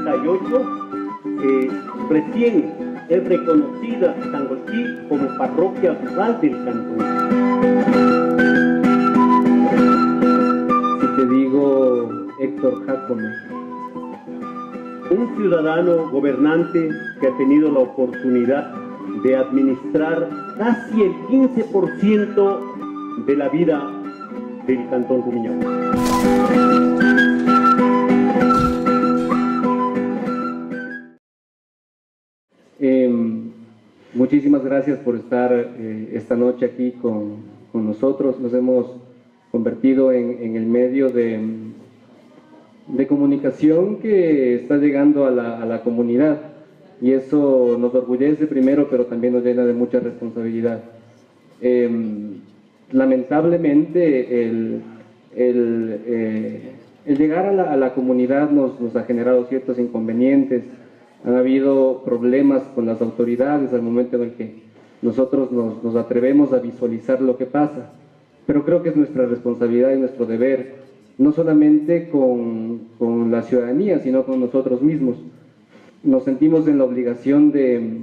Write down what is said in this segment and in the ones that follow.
1998, recién es reconocida Sangolquí como parroquia rural del cantón. Si te digo Héctor Jacome. Un ciudadano gobernante que ha tenido la oportunidad de administrar casi el 15% de la vida del cantón Rumiñahui. Muchísimas gracias por estar esta noche aquí con nosotros. Nos hemos convertido en el medio de comunicación que está llegando a la comunidad, y eso nos orgullece primero, pero también nos llena de mucha responsabilidad. Lamentablemente el llegar a la comunidad nos ha generado ciertos inconvenientes. Han habido problemas con las autoridades al momento en el que nosotros nos atrevemos a visualizar lo que pasa, pero creo que es nuestra responsabilidad y nuestro deber, no solamente con la ciudadanía, sino con nosotros mismos. Nos sentimos en la obligación de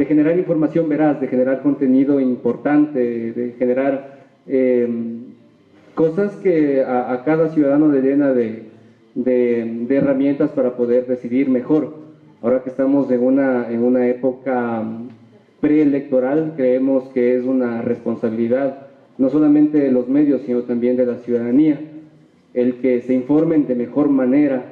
generar información veraz, de generar contenido importante, de generar cosas que a cada ciudadano le llena de herramientas para poder decidir mejor. Ahora que estamos en una época preelectoral, creemos que es una responsabilidad no solamente de los medios, sino también de la ciudadanía, el que se informen de mejor manera.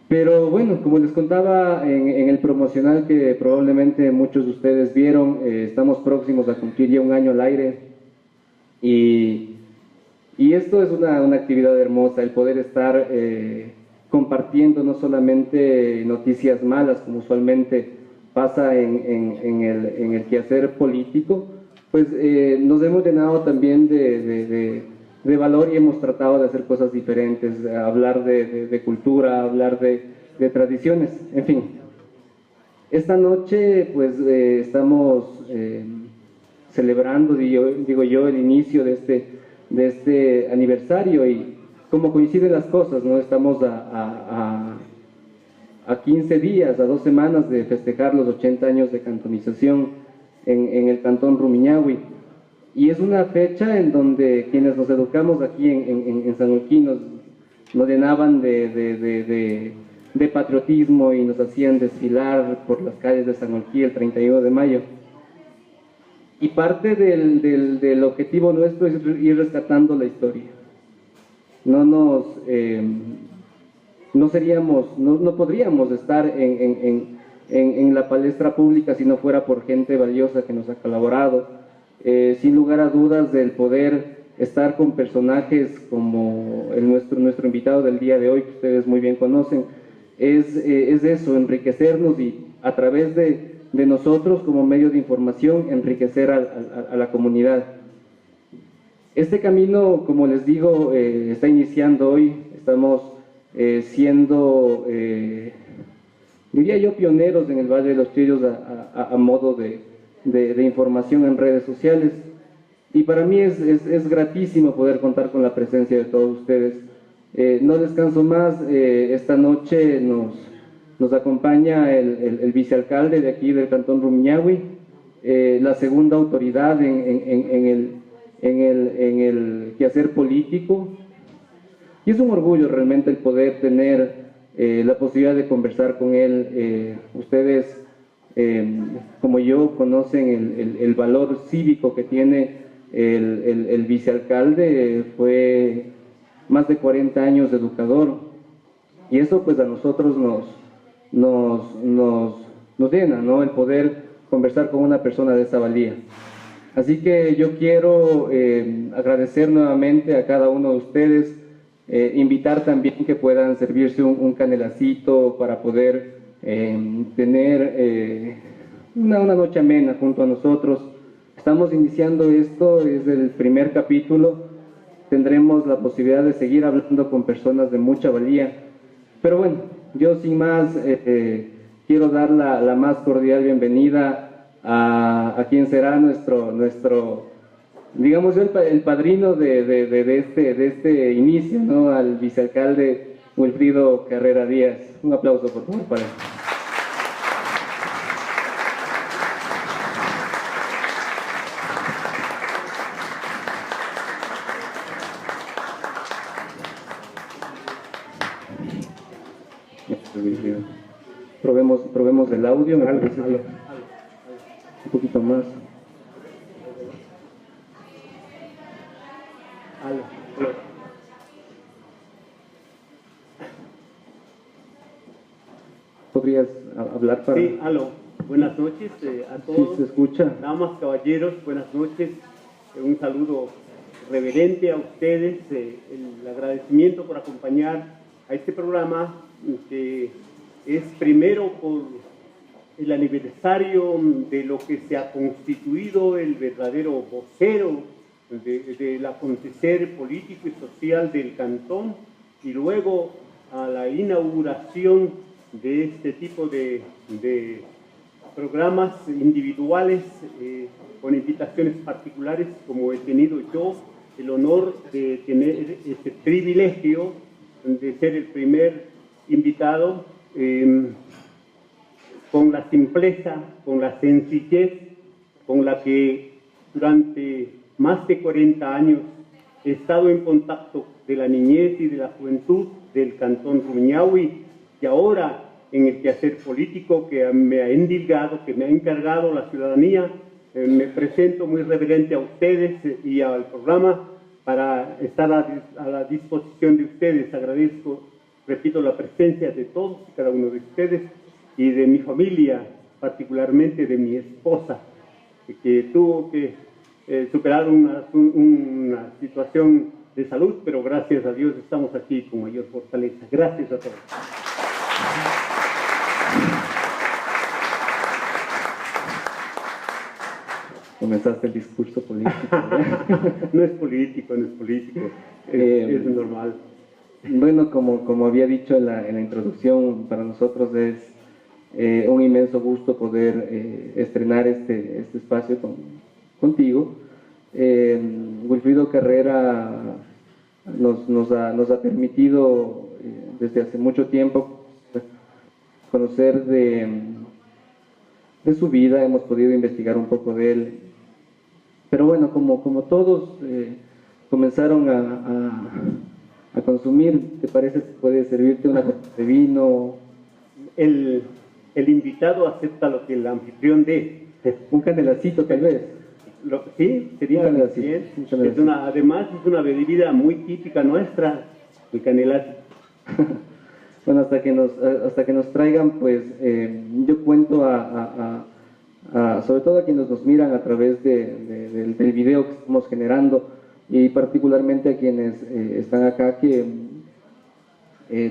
Pero bueno, como les contaba en el promocional que probablemente muchos de ustedes vieron, estamos próximos a cumplir ya un año al aire, y esto es una actividad hermosa, el poder estar compartiendo no solamente noticias malas, como usualmente pasa en el quehacer político, pues nos hemos llenado también de valor, y hemos tratado de hacer cosas diferentes, hablar de cultura, hablar de tradiciones, en fin. Esta noche pues estamos celebrando, digo yo, el inicio de este aniversario, y como coinciden las cosas, ¿no? Estamos a 15 días, a 2 semanas de festejar los 80 años de cantonización en el cantón Rumiñahui. Y es una fecha en donde quienes nos educamos aquí en Sangolquí nos llenaban de patriotismo y nos hacían desfilar por las calles de Sangolquí el 31 de mayo. Y parte del objetivo nuestro es ir rescatando la historia. No podríamos estar en la palestra pública si no fuera por gente valiosa que nos ha colaborado. Sin lugar a dudas, del poder estar con personajes como nuestro invitado del día de hoy, que ustedes muy bien conocen, es eso, enriquecernos, y a través de nosotros como medio de información enriquecer a la comunidad. Este camino, como les digo, está iniciando hoy. Estamos siendo, diría yo, pioneros en el Valle de los Chillos a modo de información en redes sociales, y para mí es gratísimo poder contar con la presencia de todos ustedes. No descanso más, esta noche nos acompaña el vicealcalde de aquí del cantón Rumiñahui, la segunda autoridad en el quehacer político, y es un orgullo realmente el poder tener la posibilidad de conversar con él. Ustedes, como yo, conocen el valor cívico que tiene el vicealcalde. Fue más de 40 años de educador, y eso pues a nosotros nos llena, ¿no? El poder conversar con una persona de esa valía. Así que yo quiero agradecer nuevamente a cada uno de ustedes, invitar también que puedan servirse un canelacito para poder tener una noche amena junto a nosotros. Estamos iniciando esto, es el primer capítulo, tendremos la posibilidad de seguir hablando con personas de mucha valía, pero bueno, yo sin más quiero dar la más cordial bienvenida a quien será nuestro digamos yo, el padrino de este inicio, ¿no? Al vicealcalde Wilfrido Carrera Díaz. Un aplauso, por favor, para él. Probemos el audio, me parece bien. Un poquito más. ¿Podrías hablar para...? Sí, aló. Buenas noches a todos. Sí, se escucha. Damas, caballeros, buenas noches. Un saludo reverente a ustedes. El agradecimiento por acompañar a este programa que es primero por el aniversario de lo que se ha constituido el verdadero vocero del acontecer político y social del cantón, y luego a la inauguración de este tipo de programas individuales con invitaciones particulares, como he tenido yo el honor de tener este privilegio de ser el primer invitado, con la simpleza, con la sencillez con la que durante más de 40 años he estado en contacto de la niñez y de la juventud del Cantón Rumiñahui, y ahora en el quehacer político que me ha endilgado, que me ha encargado la ciudadanía. Me presento muy reverente a ustedes y al programa para estar a la disposición de ustedes. Agradezco, repito, la presencia de todos y cada uno de ustedes y de mi familia, particularmente de mi esposa, que tuvo que superar una situación de salud, pero gracias a Dios estamos aquí con mayor fortaleza. Gracias a todos. Comenzaste el discurso político. No es político, no es político, es normal. Bueno, como había dicho en la introducción, para nosotros es un inmenso gusto poder estrenar este espacio contigo. Wilfrido Carrera nos ha permitido desde hace mucho tiempo conocer de su vida, hemos podido investigar un poco de él, pero bueno, como todos comenzaron a consumir, ¿te parece que puede servirte una copa de vino? El invitado acepta lo que el anfitrión dé. Un canelacito, tal vez. Sí, sería bien. Además es una bebida muy típica nuestra, el canelazo. Bueno, hasta que nos traigan, pues yo cuento sobre todo a quienes nos miran a través del video que estamos generando, y particularmente a quienes están acá, que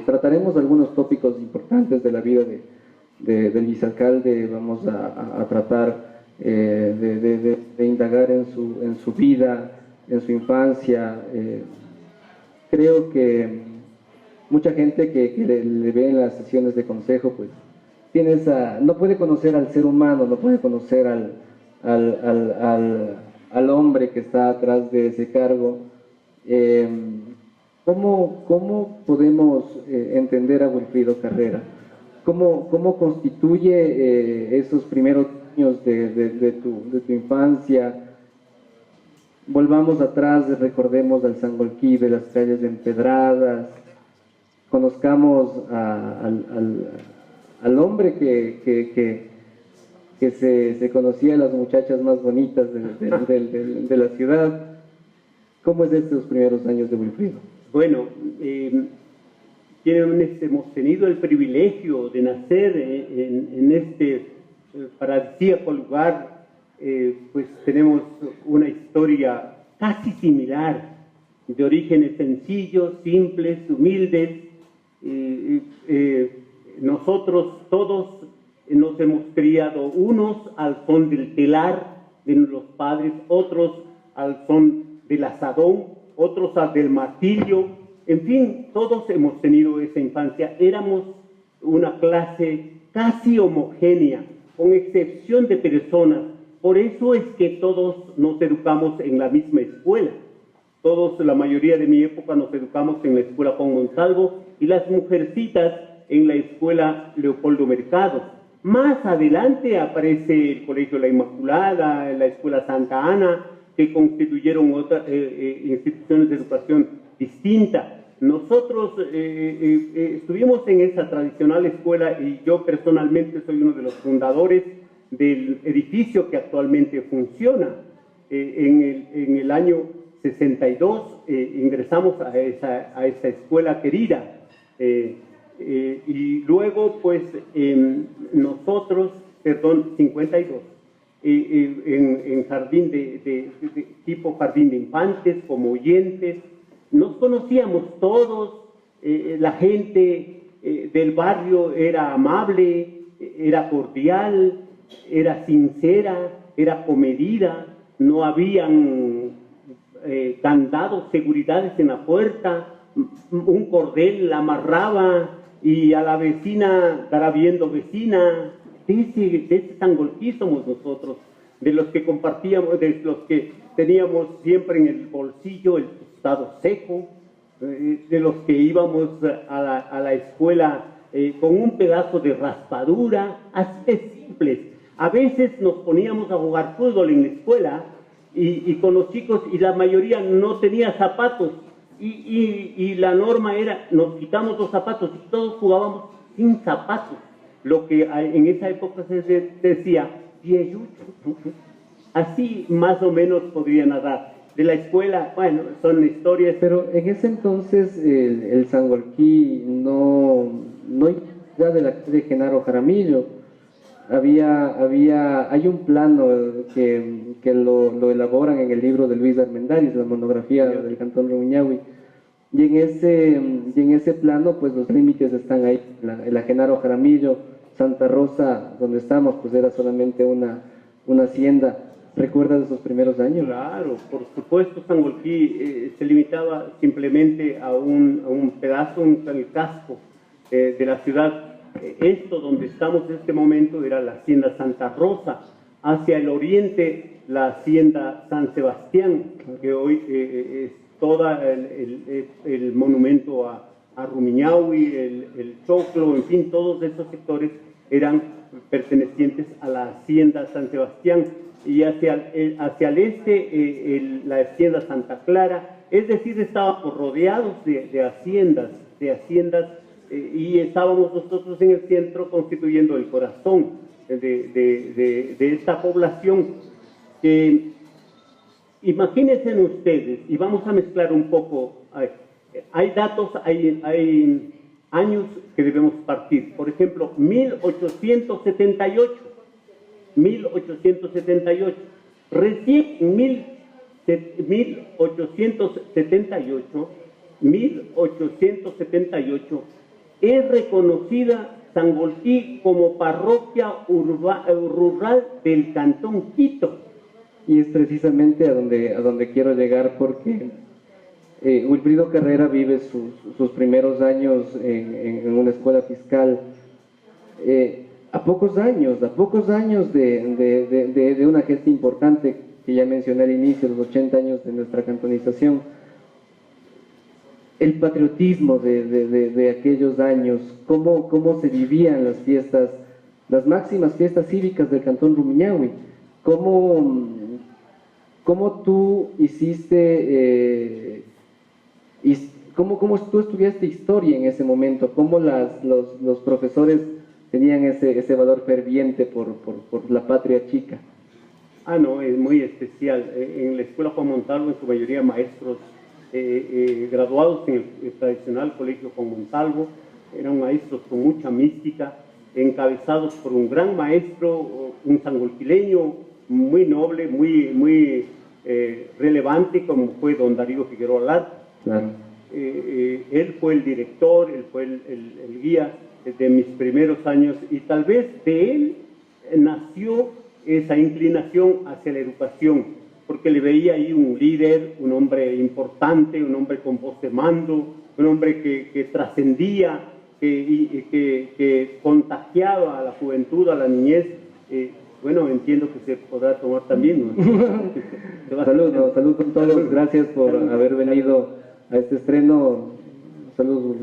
trataremos algunos tópicos importantes de la vida del vicealcalde. Vamos a tratar de indagar en su vida, en su infancia. Creo que mucha gente que le ve en las sesiones de consejo, pues no puede conocer al ser humano, no puede conocer al hombre que está atrás de ese cargo. ¿Cómo podemos entender a Wilfrido Carrera? ¿Cómo constituye esos primeros años de tu infancia? Volvamos atrás, recordemos al Sangolquí de las calles empedradas, conozcamos al hombre que se conocía a las muchachas más bonitas de la ciudad. ¿Cómo es estos primeros años de Wilfrido? Bueno, hemos tenido el privilegio de nacer en este paradisíaco lugar. Pues tenemos una historia casi similar, de orígenes sencillos, simples, humildes. Nosotros todos nos hemos criado, unos al son del telar de los padres, otros al son del asadón, otros al del martillo. En fin, todos hemos tenido esa infancia. Éramos una clase casi homogénea, con excepción de personas. Por eso es que todos nos educamos en la misma escuela. Todos, la mayoría de mi época, nos educamos en la escuela Juan Montalvo y las mujercitas en la escuela Leopoldo Mercado. Más adelante aparece el Colegio La Inmaculada, la escuela Santa Ana, que constituyeron otras instituciones de educación distinta. Nosotros estuvimos en esa tradicional escuela y yo personalmente soy uno de los fundadores del edificio que actualmente funciona. En el año 62 ingresamos a esa escuela querida y luego pues nosotros, perdón, 52, en jardín de tipo jardín de infantes, como oyentes, nos conocíamos todos, la gente del barrio era amable, era cordial, era sincera, era comedida, no habían candados, seguridades en la puerta, un cordel la amarraba y a la vecina estará viendo vecina. De ese Sangolquí somos nosotros, de los que compartíamos, de los que teníamos siempre en el bolsillo el tostado seco, de los que íbamos a la escuela con un pedazo de raspadura, así de simples. A veces nos poníamos a jugar fútbol en la escuela y con los chicos, y la mayoría no tenía zapatos, y la norma era, nos quitamos los zapatos y todos jugábamos sin zapatos, lo que en esa época se decía vieyucho. Así más o menos podría narrar. De la escuela, bueno, son historias. Pero en ese entonces el Sangolquí no era de Genaro Jaramillo. Hay un plano que lo elaboran en el libro de Luis Armendáriz, la monografía del Cantón Rumiñahui, y en ese plano pues los límites están ahí, la Genaro Jaramillo, Santa Rosa, donde estamos, pues era solamente una hacienda. ¿Recuerdas esos primeros años? Claro, por supuesto. Sangolquí se limitaba simplemente a un pedazo, el casco de la ciudad. Esto donde estamos en este momento era la hacienda Santa Rosa, hacia el oriente la hacienda San Sebastián, que hoy es todo el monumento a Rumiñahui, el Choclo, en fin, todos esos sectores eran pertenecientes a la hacienda San Sebastián, y hacia el este la hacienda Santa Clara, es decir, estábamos rodeados de haciendas, y estábamos nosotros en el centro constituyendo el corazón de esta población. Imagínense ustedes, y vamos a mezclar un poco, hay datos, hay años que debemos partir. Por ejemplo, 1878, recién en 1878 es reconocida Sangolquí como parroquia rural del Cantón Quito. Y es precisamente a donde quiero llegar, porque Wilfrido Carrera vive sus primeros años en una escuela fiscal, a pocos años de una gesta importante que ya mencioné al inicio, los 80 años de nuestra cantonización. El patriotismo de aquellos años, cómo se vivían las fiestas, las máximas fiestas cívicas del Cantón Rumiñahui, cómo tú hiciste, cómo tú estudiaste historia en ese momento, cómo los profesores tenían ese valor ferviente por la patria chica. No, es muy especial. En la escuela Juan Montalvo, en su mayoría maestros graduados en el tradicional Colegio Juan Montalvo, eran maestros con mucha mística, encabezados por un gran maestro, un sangolquileño muy noble, muy relevante, como fue don Darío Figueroa Lar. Claro. Él fue el director, él fue el guía de mis primeros años, y tal vez de él nació esa inclinación hacia la educación, porque le veía ahí un líder, un hombre importante, un hombre con voz de mando, un hombre que trascendía, que contagiaba a la juventud, a la niñez, Bueno, entiendo que se podrá tomar también, ¿no? Salud, no, salud con todos, gracias por haber venido a este estreno. Salud.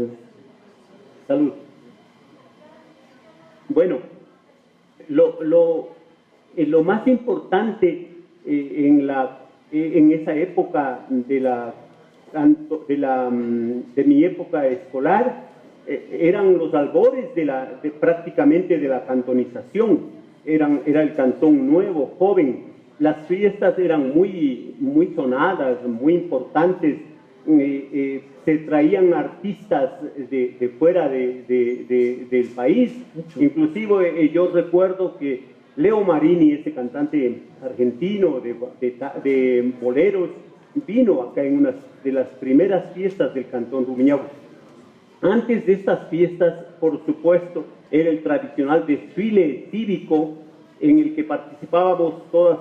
Salud. Bueno, lo más importante en esa época de mi época escolar eran los albores prácticamente de la cantonización. Era el cantón nuevo, joven. Las fiestas eran muy sonadas, muy importantes. Se traían artistas de fuera del país. Inclusive yo recuerdo que Leo Marini, ese cantante argentino de boleros, vino acá en una de las primeras fiestas del Cantón Rumiñahui. Antes de estas fiestas, por supuesto, era el tradicional desfile cívico en el que participábamos todas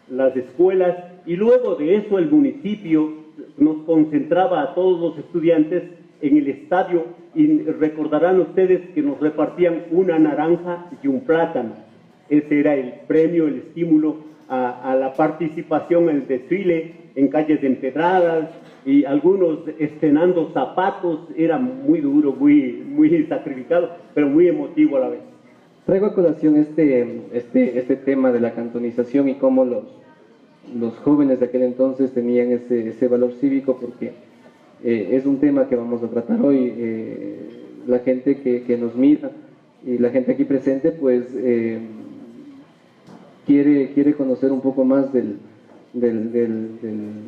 las escuelas, y luego de eso el municipio nos concentraba a todos los estudiantes en el estadio, y recordarán ustedes que nos repartían una naranja y un plátano. Ese era el premio, el estímulo a la participación en el desfile, en calles empedradas, y algunos estrenando zapatos. Era muy duro, muy sacrificado, pero muy emotivo a la vez. Traigo a colación este tema de la cantonización y cómo los jóvenes de aquel entonces tenían ese valor cívico, porque es un tema que vamos a tratar hoy. La gente que nos mira y la gente aquí presente, pues quiere conocer un poco más de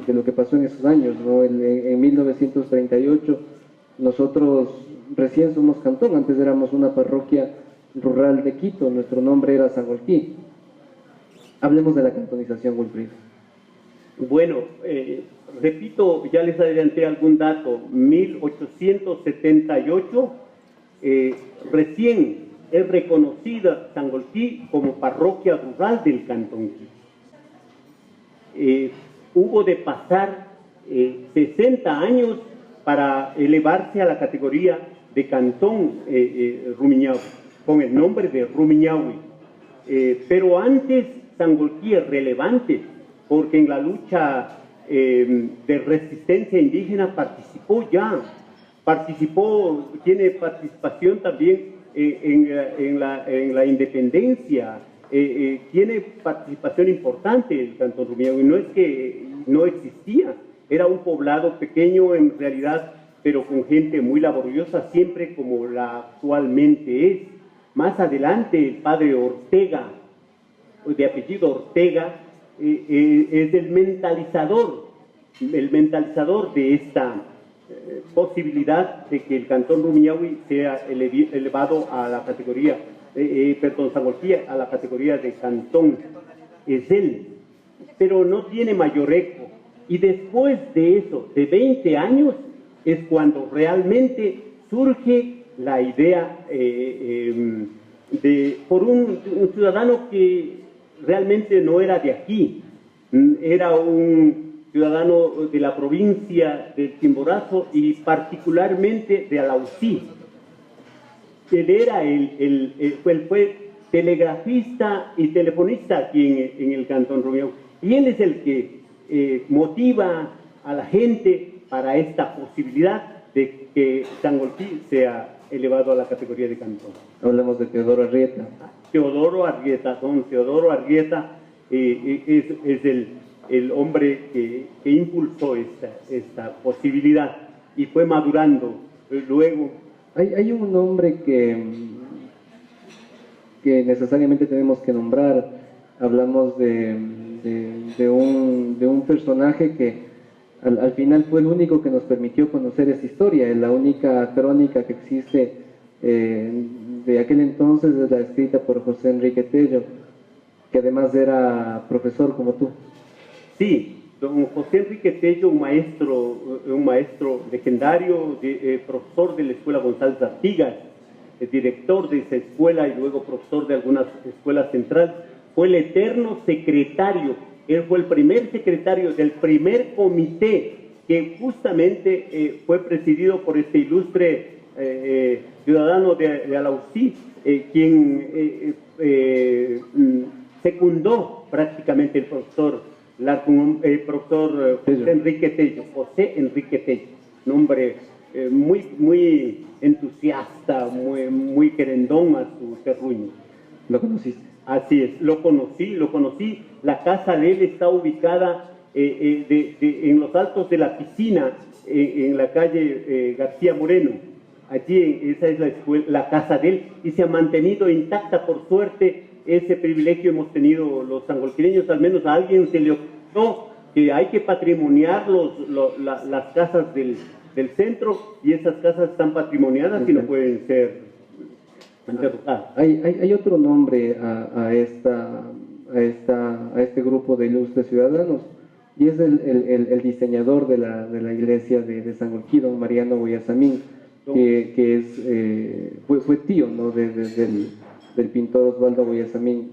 lo que pasó en esos años, ¿no? En 1938 nosotros recién somos cantón, antes éramos una parroquia rural de Quito, nuestro nombre era Sangolquí. Hablemos de la cantonización, Wilfrido. Bueno, repito, ya les adelanté algún dato. 1878 recién es reconocida Sangolquí como parroquia rural del Cantón Quito. Hubo de pasar 60 años para elevarse a la categoría de Cantón Rumiñahui, con el nombre de Rumiñahui. Pero antes Sangolquí es relevante, porque en la lucha de resistencia indígena tiene participación también en la independencia, tiene participación importante el Cantón Rumiñahui. No es que no existía, era un poblado pequeño en realidad, pero con gente muy laboriosa, siempre como la actualmente es. Más adelante el padre Ortega, de apellido Ortega, es el mentalizador de esta posibilidad de que el Cantón Rumiñahui sea elevado a la categoría, Sangolquí a la categoría de cantón. Es él, pero no tiene mayor eco. Y después de eso, de 20 años, es cuando realmente surge la idea por un ciudadano que realmente no era de aquí, era un ciudadano de la provincia del Chimborazo y particularmente de Alausí. Él fue telegrafista y telefonista aquí en el Cantón Rumiñahui, y él es el que motiva a la gente para esta posibilidad de que Sangolquí sea elevado a la categoría de cantón. Hablamos de Teodoro Arrieta. Teodoro Arrieta es el hombre que impulsó esta posibilidad y fue madurando luego. Hay un nombre que necesariamente tenemos que nombrar. Hablamos de un personaje que al final fue el único que nos permitió conocer esa historia. La única crónica que existe de aquel entonces es la escrita por José Enrique Tello, que además era profesor como tú. Sí, don José Enrique Tello, un maestro legendario, profesor de la Escuela González Artigas, director de esa escuela y luego profesor de algunas escuelas centrales, fue el eterno secretario. Él fue el primer secretario del primer comité que justamente fue presidido por este ilustre ciudadano de Alausí, quien secundó prácticamente el profesor José Enrique Tello, un hombre muy entusiasta, muy querendón a su terruño. ¿Lo conociste? Así es, lo conocí. La casa de él está ubicada en los altos de la piscina, en la calle García Moreno. Allí esa es la casa de él y se ha mantenido intacta, por suerte. Ese privilegio hemos tenido los sangolquireños, al menos a alguien se le ocurrió que hay que patrimoniar las casas del centro, y esas casas están patrimoniadas y no pueden ser enterradas. Hay otro nombre a este grupo de ilustres ciudadanos, y es el diseñador de la iglesia de Sangolquí, don Mariano Guayasamín, que fue tío, ¿no?, del pintor Osvaldo Guayasamín.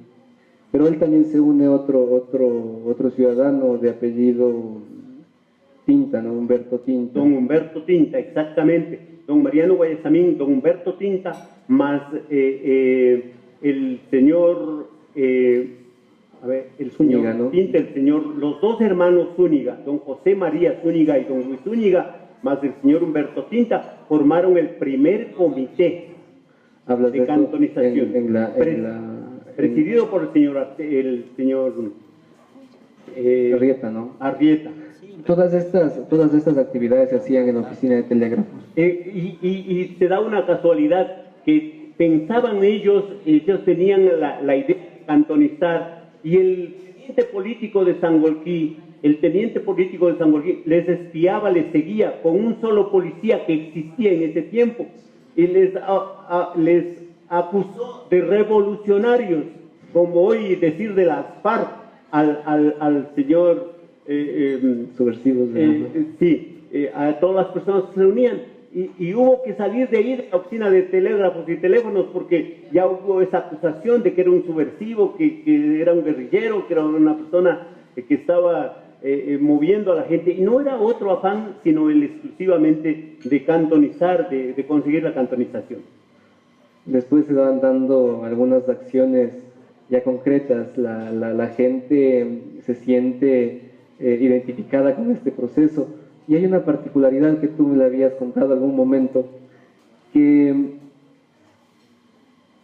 Pero él también se une otro ciudadano de apellido Tinta, ¿no? Humberto Tinta. Don Humberto Tinta, exactamente. Don Mariano Guayasamín, don Humberto Tinta, más el señor Zúñiga, ¿no? Tinta, los dos hermanos Zúñiga, don José María Zúñiga y don Luis Zúñiga, más el señor Humberto Tinta, formaron el primer comité de cantonización, presidido por el señor Arrieta, ¿no? Arrieta. Todas estas actividades se hacían en la oficina de telégrafos. Y se da una casualidad que pensaban ellos tenían la idea de cantonizar, y el teniente político de Sangolquí les espiaba, les seguía con un solo policía que existía en ese tiempo, y les acusó de revolucionarios, como hoy decir de las FARC al señor subversivos, a todas las personas que se reunían, y hubo que salir de ahí, de la oficina de telégrafos y teléfonos, porque ya hubo esa acusación de que era un subversivo, que era un guerrillero, que era una persona que estaba moviendo a la gente, y no era otro afán sino el exclusivamente de cantonizar, de conseguir la cantonización. Después se van dando algunas acciones ya concretas, la gente se siente identificada con este proceso, y hay una particularidad que tú me la habías contado algún momento, que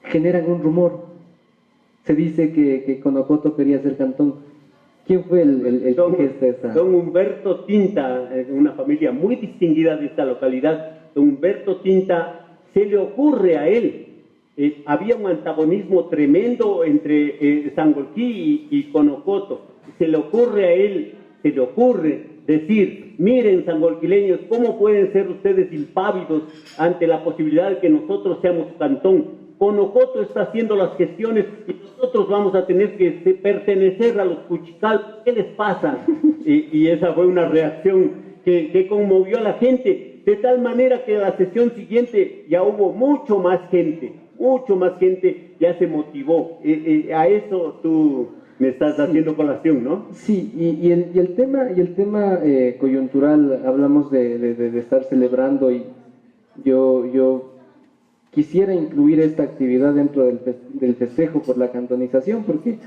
generan un rumor. Se dice que Conocoto quería ser cantón. ¿Quién fue el que gesta esa? Don Humberto Tinta, una familia muy distinguida de esta localidad. Don Humberto Tinta, se le ocurre a él, había un antagonismo tremendo entre Sangolquí y Conocoto. Se le ocurre a él, decir: miren, sangolquileños, ¿cómo pueden ser ustedes impávidos ante la posibilidad de que nosotros seamos cantón? Conocoto está haciendo las gestiones y nosotros vamos a tener que pertenecer a los Cuchical. ¿Qué les pasa? Y esa fue una reacción que conmovió a la gente, de tal manera que la sesión siguiente ya hubo mucho más gente, ya se motivó. A eso tú me estás haciendo colación, ¿no? Sí, y el tema coyuntural, hablamos de estar celebrando, y yo quisiera incluir esta actividad dentro del festejo por la cantonización, porque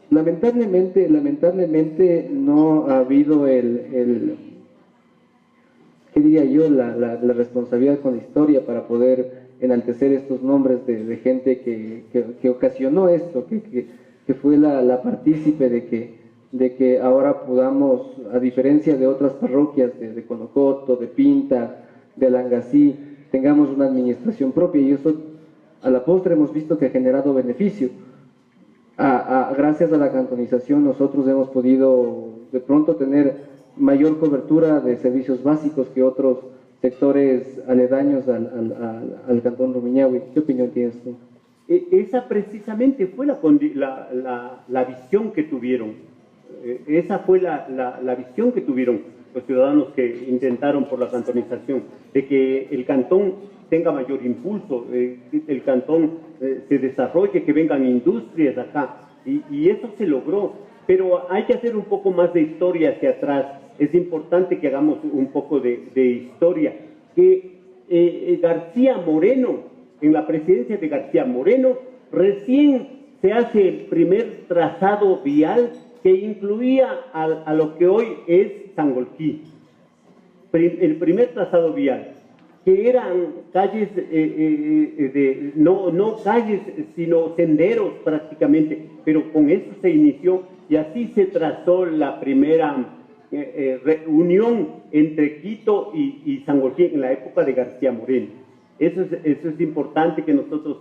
lamentablemente no ha habido ¿qué diría yo?, la responsabilidad con la historia para poder enaltecer estos nombres de gente que ocasionó esto, que fue la partícipe de que ahora podamos, a diferencia de otras parroquias de Conocoto, de Pinta, de Alangasí, tengamos una administración propia, y eso a la postre hemos visto que ha generado beneficio. Gracias a la cantonización nosotros hemos podido de pronto tener mayor cobertura de servicios básicos que otros sectores aledaños al cantón Rumiñahui. ¿Qué opinión tienes tú? Esa precisamente fue la visión que tuvieron. Esa fue la visión que tuvieron los ciudadanos que intentaron por la cantonización, de que el cantón tenga mayor impulso, el cantón se desarrolle, que vengan industrias acá, y eso se logró. Pero hay que hacer un poco más de historia hacia atrás. Es importante que hagamos un poco de historia. Que García Moreno en la presidencia de García Moreno, recién se hace el primer trazado vial que incluía a lo que hoy es Sangolquí. El primer trazado vial, que eran calles, no calles, sino senderos prácticamente, pero con eso se inició y así se trazó la primera unión entre Quito y Sangolquí en la época de García Moreno. Eso es importante que nosotros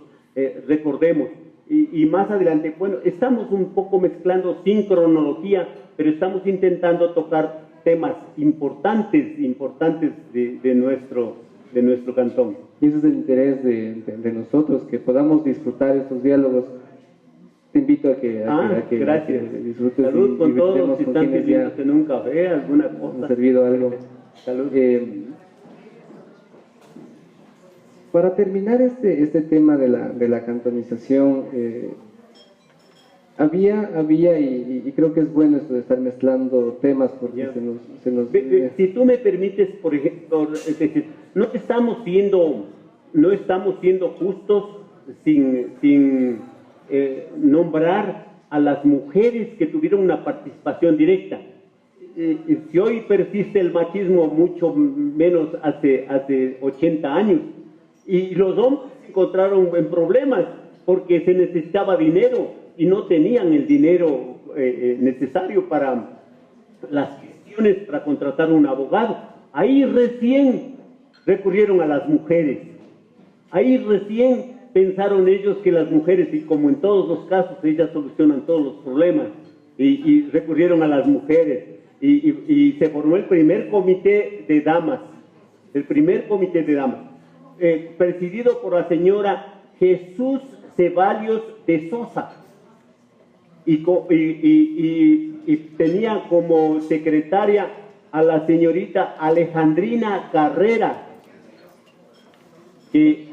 recordemos. Y más adelante, bueno, estamos un poco mezclando sin cronología, pero estamos intentando tocar temas importantes de nuestro cantón. Y ese es el interés de nosotros, que podamos disfrutar estos diálogos. Te invito a que gracias. Disfrutes. Salud con todos, si con están quienes pidiéndose en un café, alguna cosa. Han servido algo. Salud. Para terminar este tema de la cantonización, había y creo que es bueno esto de estar mezclando temas porque se nos si tú me permites, por ejemplo, es decir, no estamos siendo justos sin nombrar a las mujeres que tuvieron una participación directa. Si hoy persiste el machismo, mucho menos hace 80 años. Y los hombres se encontraron en problemas porque se necesitaba dinero y no tenían el dinero necesario para las gestiones, para contratar un abogado. Ahí recién recurrieron a las mujeres. Ahí recién pensaron ellos que las mujeres, y como en todos los casos, ellas solucionan todos los problemas, y recurrieron a las mujeres. Y se formó el primer comité de damas, presidido por la señora Jesús Ceballos de Sosa, y tenía como secretaria a la señorita Alejandrina Carrera, que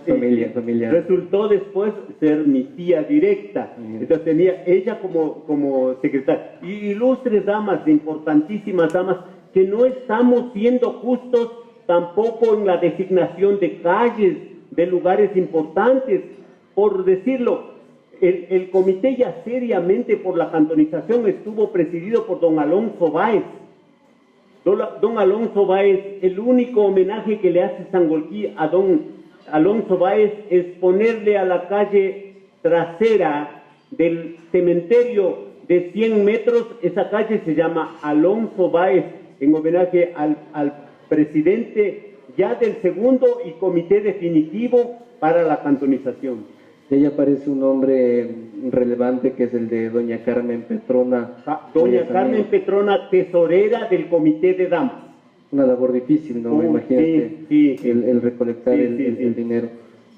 familia. Resultó después ser mi tía directa. Entonces tenía ella como secretaria. Y ilustres damas, importantísimas damas, que no estamos siendo justos tampoco en la designación de calles, de lugares importantes. Por decirlo, el comité ya seriamente por la cantonización estuvo presidido por don Alonso Báez. Don Alonso Báez, el único homenaje que le hace Sangolquí a don Alonso Báez es ponerle a la calle trasera del cementerio de 100 metros, esa calle se llama Alonso Báez, en homenaje al presidente ya del segundo y comité definitivo para la cantonización. Y ahí aparece un nombre relevante que es el de doña Carmen Petrona. Doña Carmen Petrona, tesorera del comité de damas. Una labor difícil, ¿no? Imagínate el recolectar el dinero.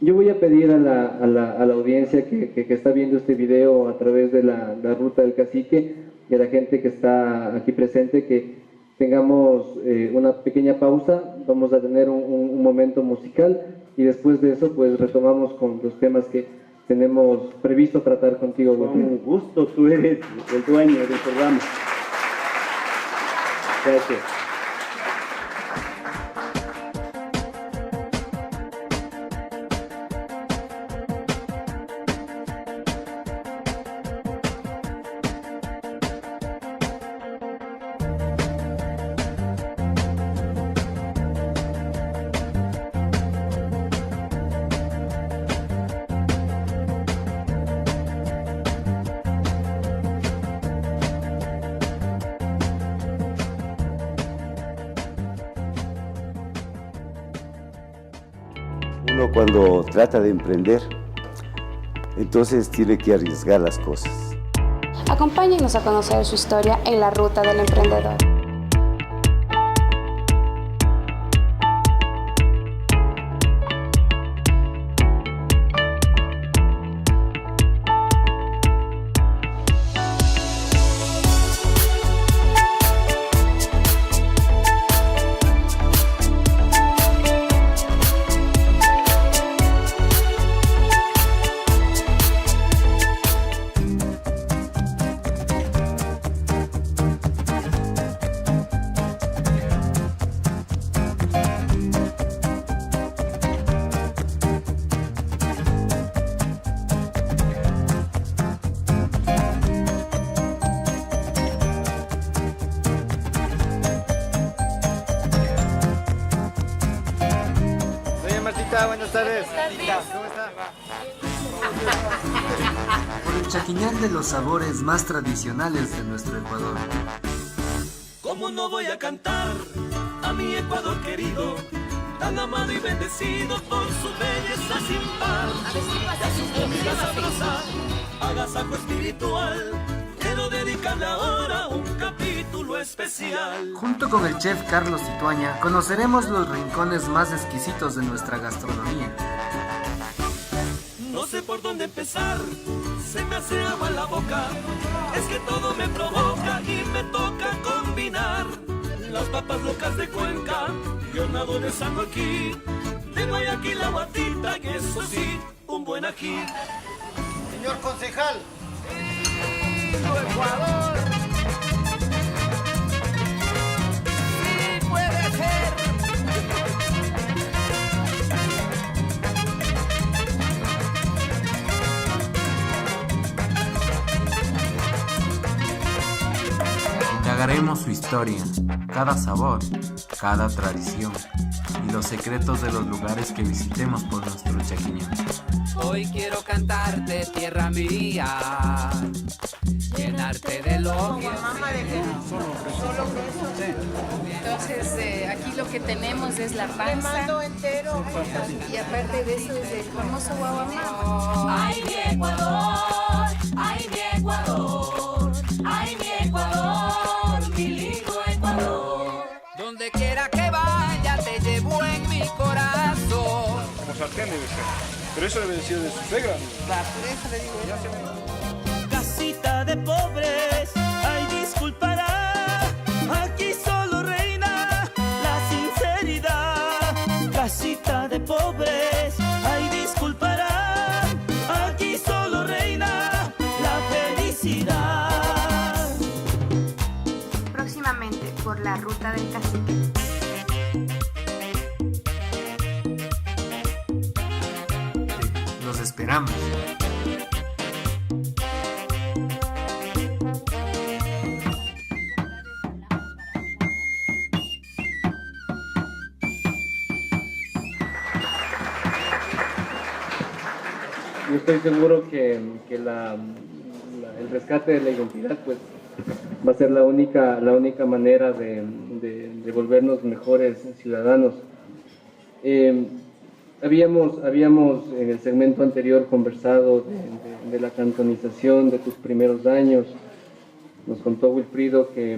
Yo voy a pedir a la audiencia que está viendo este video a través de la Ruta del Cacique y a la gente que está aquí presente que tengamos una pequeña pausa. Vamos a tener un momento musical y después de eso pues retomamos con los temas que tenemos previsto tratar contigo. Con un gusto, tú eres el dueño del programa. Gracias. Uno cuando trata de emprender, entonces tiene que arriesgar las cosas. Acompáñenos a conocer su historia en la Ruta del Emprendedor. está? Buenas tardes. ¿Cómo está? Por el Chaquiñán de los sabores más tradicionales de nuestro Ecuador. ¿Cómo no voy a cantar a mi Ecuador querido, tan amado y bendecido por su belleza sin par? Y a su comida sabrosa, agasajo espiritual, quiero dedicarle ahora un capítulo especial. Junto con el chef Carlos Ituaña, conoceremos los rincones más exquisitos de nuestra gastronomía. No sé por dónde empezar, se me hace agua en la boca, es que todo me provoca y me toca combinar. Las papas locas de Cuenca, yo nado de San aquí, de Guayaquil la guatita y eso sí, un buen ají. Señor concejal. Ecuador. Sí puede ser. Indagaremos su historia, cada sabor, cada tradición y los secretos de los lugares que visitemos por nuestro Chaquiñán. Hoy quiero cantarte, tierra mía, llenarte de elogios. Entonces, aquí lo que tenemos es la panza y aparte de eso es el famoso guaguamamo. ¡Ay, mi Ecuador! ¡Ay, mi Ecuador! ¡Ay, mi Ecuador! ¡Mi lindo Ecuador! Donde quiera que vaya te llevo en mi corazón. Como sartén debe ser. Pero eso debe decir de su suegra. Claro, por eso le digo. Casita de pobres, ay, disculpará, aquí solo reina la sinceridad. Casita de pobres, ay, disculpará, aquí solo reina la felicidad. Próximamente por la ruta del cacique. Los esperamos. Yo estoy seguro que el rescate de la identidad pues va a ser la única manera de volvernos mejores ciudadanos. Habíamos en el segmento anterior conversado de la cantonización de tus primeros años. Nos contó Wilfrido que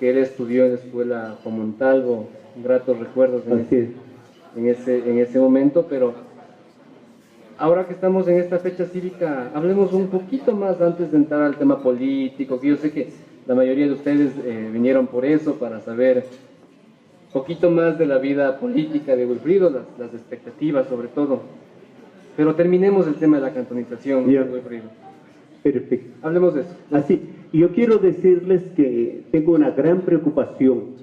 él estudió en la escuela Juan Montalvo, gratos recuerdos en ese momento, pero ahora que estamos en esta fecha cívica, hablemos un poquito más antes de entrar al tema político, que yo sé que la mayoría de ustedes vinieron por eso, para saber un poquito más de la vida política de Wilfrido, las expectativas sobre todo. Pero terminemos el tema de la cantonización, Wilfrido. Perfecto. Hablemos de eso. Así, yo quiero decirles que tengo una gran preocupación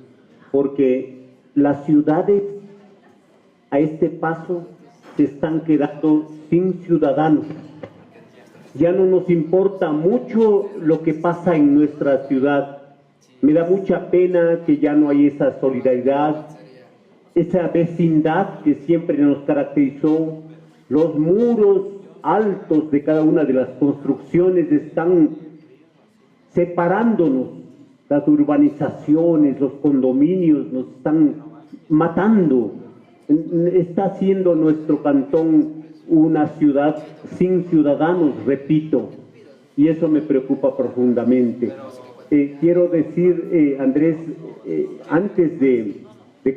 porque las ciudades a este paso se están quedando sin ciudadanos. Ya no nos importa mucho lo que pasa en nuestra ciudad. Me da mucha pena que ya no hay esa solidaridad, esa vecindad que siempre nos caracterizó. Los muros altos de cada una de las construcciones están separándonos. Las urbanizaciones, los condominios nos están matando. Está haciendo nuestro cantón una ciudad sin ciudadanos, repito, y eso me preocupa profundamente. Quiero decir, Andrés, antes de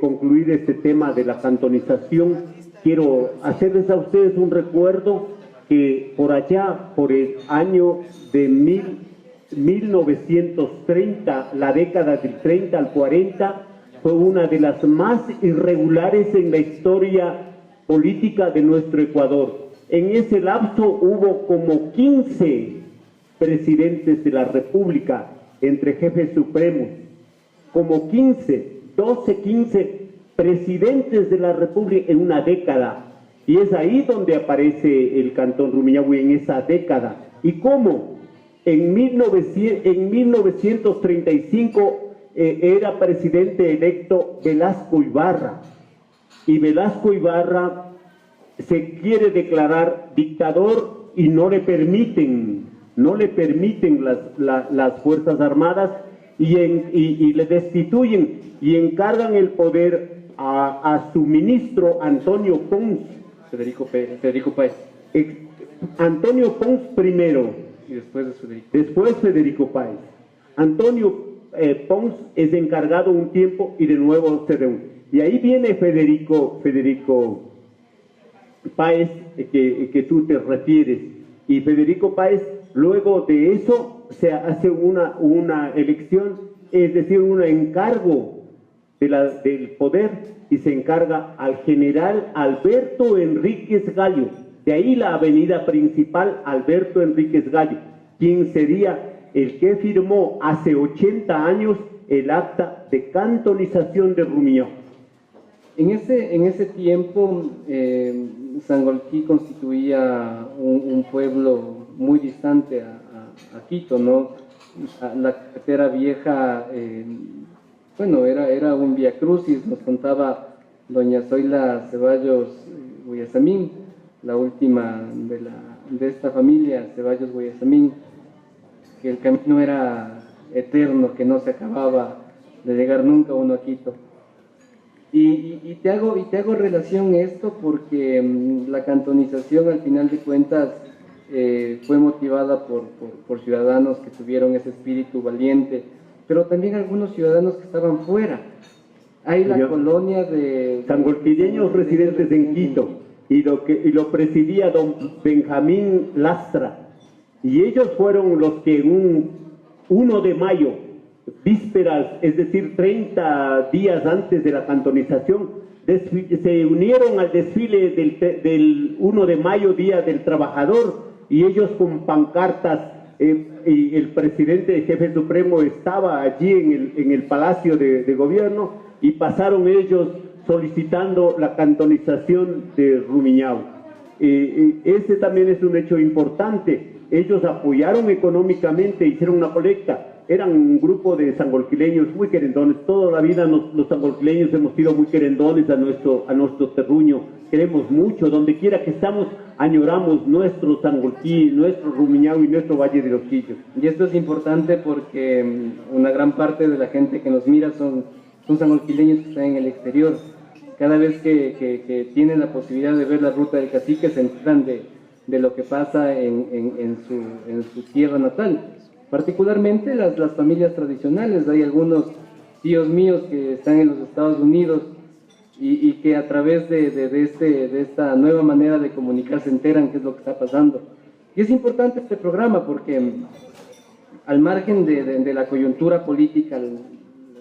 concluir este tema de la cantonización, quiero hacerles a ustedes un recuerdo que por allá, por el año de 1930, la década del 30 al 40, fue una de las más irregulares en la historia política de nuestro Ecuador. En ese lapso hubo como 15 presidentes de la República, entre jefes supremos, como 12, 15 presidentes de la República en una década. Y es ahí donde aparece el Cantón Rumiñahui, en esa década. ¿Y cómo? En 1935 era presidente electo Velasco Ibarra. y Velasco Ibarra se quiere declarar dictador y no le permiten las Fuerzas Armadas y le destituyen y encargan el poder a su ministro Antonio Pons. Federico Páez. Antonio Pons primero. Y después de Federico. Después Federico Páez. Antonio Pons es encargado un tiempo y de nuevo se reúne. Y ahí viene Federico Páez, que tú te refieres. Y Federico Páez, luego de eso, se hace una elección, es decir, un encargo del poder, y se encarga al general Alberto Enríquez Gallo. De ahí la avenida principal Alberto Enríquez Gallo, quien sería el que firmó hace 80 años el acta de cantonización de Rumiñahui. En ese tiempo, Sangolquí constituía un pueblo muy distante a Quito, ¿no? La carretera vieja, era un viacrucis, nos contaba doña Zoila Ceballos Guayasamín, la última de esta familia, Ceballos Guayasamín, que el camino era eterno, que no se acababa de llegar nunca uno a Quito. Y te hago relación esto porque la cantonización, al final de cuentas, fue motivada por ciudadanos que tuvieron ese espíritu valiente, pero también algunos ciudadanos que estaban fuera. Hay la colonia de sangolquilleños residentes en Quito, y lo presidía don Benjamín Lastra, y ellos fueron los que un 1 de mayo, vísperas, es decir, 30 días antes de la cantonización, se unieron al desfile del 1 de mayo, Día del Trabajador, y ellos con pancartas, y el presidente jefe supremo estaba allí en el Palacio de Gobierno, y pasaron ellos solicitando la cantonización de Rumiñahui. Ese también es un hecho importante. Ellos apoyaron económicamente, hicieron una colecta. Eran un grupo de sangolquileños muy querendones. Toda la vida los sangolquileños hemos sido muy querendones a nuestro terruño. Queremos mucho, donde quiera que estamos, añoramos nuestro Sangolquí, nuestro Rumiñahui y nuestro Valle de los Quillos. Y esto es importante porque una gran parte de la gente que nos mira son sangolquileños que están en el exterior. Cada vez que tienen la posibilidad de ver la ruta del cacique, se enteran de lo que pasa en su tierra natal. Particularmente las familias tradicionales. Hay algunos tíos míos que están en los Estados Unidos y que a través de esta nueva manera de comunicar se enteran qué es lo que está pasando. Y es importante este programa porque al margen de la coyuntura política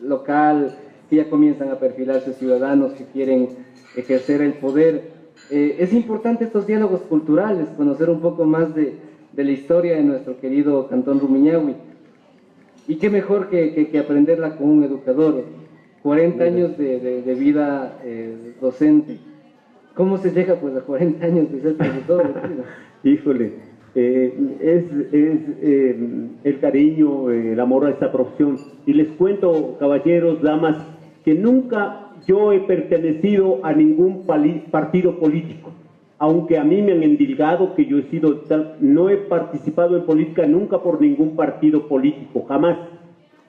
local, que ya comienzan a perfilarse ciudadanos que quieren ejercer el poder, es importante estos diálogos culturales, conocer un poco más de la historia de nuestro querido Cantón Rumiñahui. Y qué mejor que aprenderla con un educador. 40 años de vida docente. ¿Cómo se llega pues a 40 años de ser profesor? Híjole, es el cariño, el amor a esta profesión. Y les cuento, caballeros, damas, que nunca yo he pertenecido a ningún partido político. Aunque a mí me han endilgado que yo he sido tal, no he participado en política nunca por ningún partido político, jamás.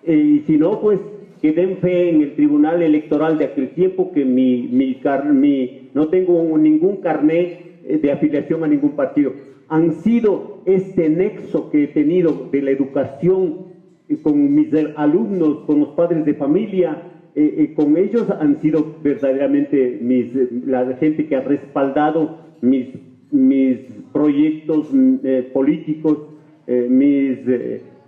Y si no, pues que den fe en el Tribunal Electoral de aquel tiempo que no tengo ningún carné de afiliación a ningún partido. Han sido este nexo que he tenido de la educación con mis alumnos, con los padres de familia, con ellos han sido verdaderamente la gente que ha respaldado mis proyectos políticos, mis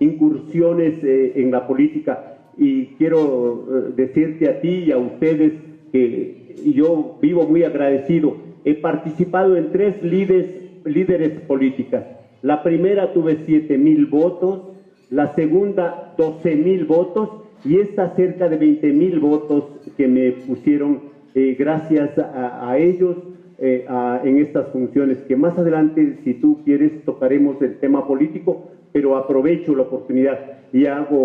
incursiones en la política. Y quiero decirte a ti y a ustedes que yo vivo muy agradecido. He participado en 3 líderes políticas. La primera tuve 7,000 votos, la segunda 12,000 votos y esta cerca de 20,000 votos que me pusieron gracias a ellos en estas funciones, que más adelante, si tú quieres, tocaremos el tema político, pero aprovecho la oportunidad y hago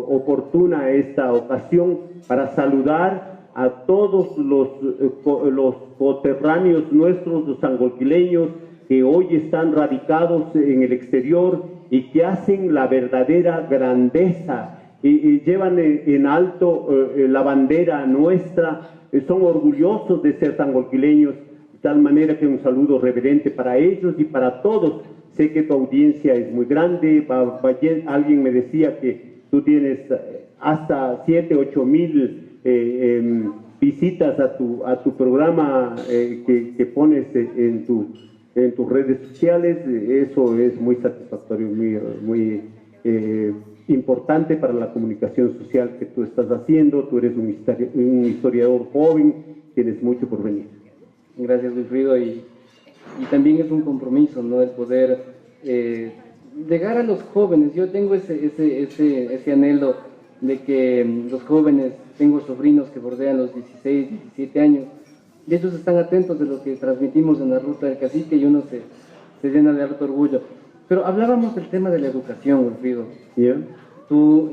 oportuna esta ocasión para saludar a todos los coterráneos nuestros, los sangolquileños, que hoy están radicados en el exterior y que hacen la verdadera grandeza y llevan en alto la bandera nuestra, son orgullosos de ser sangolquileños, de tal manera que un saludo reverente para ellos y para todos. Sé que tu audiencia es muy grande, alguien me decía que tú tienes hasta 7-8 mil visitas a tu programa que pones en tus redes sociales. Eso es muy satisfactorio, muy importante para la comunicación social que tú estás haciendo. Tú eres un historiador joven, tienes mucho por venir. Gracias, Wilfrido, y también es un compromiso, ¿no?, el poder llegar a los jóvenes. Yo tengo ese anhelo de que los jóvenes, tengo sobrinos que bordean los 16, 17 años, y ellos están atentos de lo que transmitimos en la Ruta del Cacique y uno se llena de harto orgullo. Pero hablábamos del tema de la educación, Wilfrido. Yeah. Tú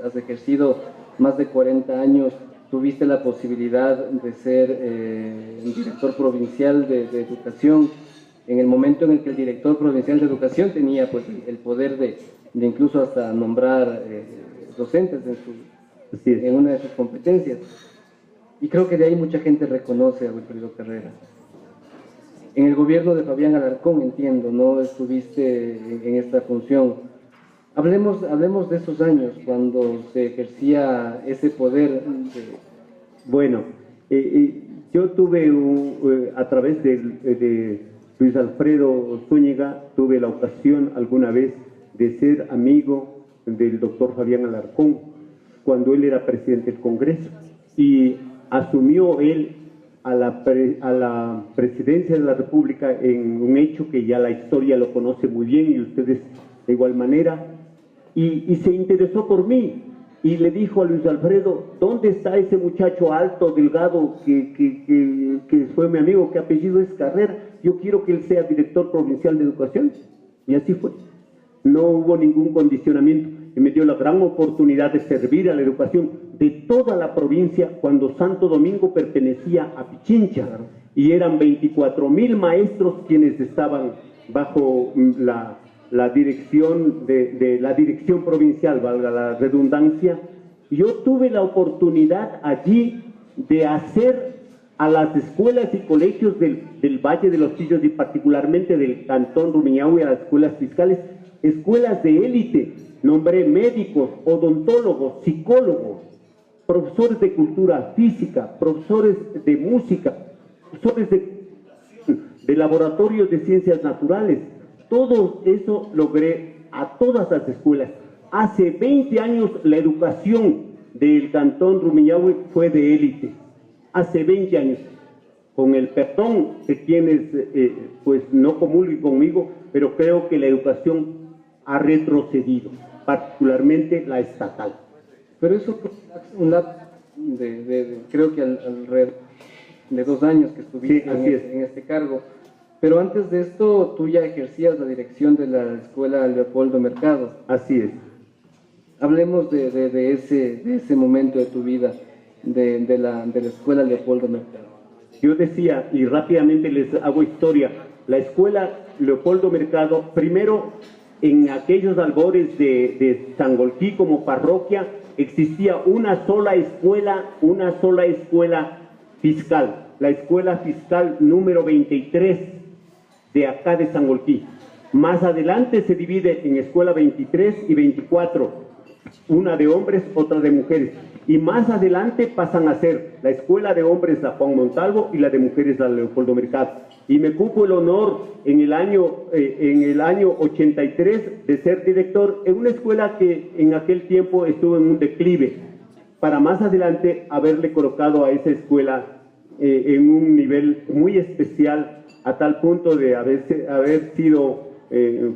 has ejercido más de 40 años, tuviste la posibilidad de ser director provincial de educación, en el momento en el que el director provincial de educación tenía pues el poder de incluso hasta nombrar docentes en una de sus competencias. Y creo que de ahí mucha gente reconoce a Wilfrido Carrera. En el gobierno de Fabián Alarcón, entiendo, ¿no?, estuviste en esta función. Hablemos de esos años cuando se ejercía ese poder. Bueno, yo tuve, a través de Luis Alfredo Zúñiga, tuve la ocasión alguna vez de ser amigo del doctor Fabián Alarcón, cuando él era presidente del Congreso, y asumió él a la presidencia de la República en un hecho que ya la historia lo conoce muy bien y ustedes de igual manera, y se interesó por mí y le dijo a Luis Alfredo: ¿dónde está ese muchacho alto, delgado, que fue mi amigo, que apellido es Carrera? Yo quiero que él sea director provincial de educación. Y así fue. No hubo ningún condicionamiento y me dio la gran oportunidad de servir a la educación de toda la provincia cuando Santo Domingo pertenecía a Pichincha, y eran 24.000 maestros quienes estaban bajo la dirección de la dirección provincial, valga la redundancia. Yo tuve la oportunidad allí de hacer a las escuelas y colegios del Valle de los Chillos y particularmente del Cantón Rumiñahui, a las escuelas fiscales, escuelas de élite. Nombré médicos, odontólogos, psicólogos, profesores de cultura física, profesores de música, profesores de laboratorios de ciencias naturales. Todo eso logré a todas las escuelas. Hace 20 años la educación del Cantón Rumiñahui fue de élite. Hace 20 años. Con el perdón de quienes pues no comulguen conmigo, pero creo que la educación ha retrocedido, particularmente la estatal. Pero eso un lapso creo que alrededor de 2 años que estuviste en este cargo. Pero antes de esto, tú ya ejercías la dirección de la escuela Leopoldo Mercado. Así es. Hablemos de ese momento de tu vida, de la escuela Leopoldo Mercado. Yo decía, y rápidamente les hago historia, la escuela Leopoldo Mercado, primero, en aquellos albores de Sangolquí como parroquia, existía una sola escuela fiscal, la escuela fiscal número 23 de acá de Sangolquí. Más adelante se divide en escuela 23 y 24, una de hombres, otra de mujeres. Y más adelante pasan a ser la escuela de hombres la Juan Montalvo y la de mujeres la Leopoldo Mercado. Y me cupo el honor en el año 83 de ser director en una escuela que en aquel tiempo estuvo en un declive, para más adelante haberle colocado a esa escuela en un nivel muy especial, a tal punto de haber sido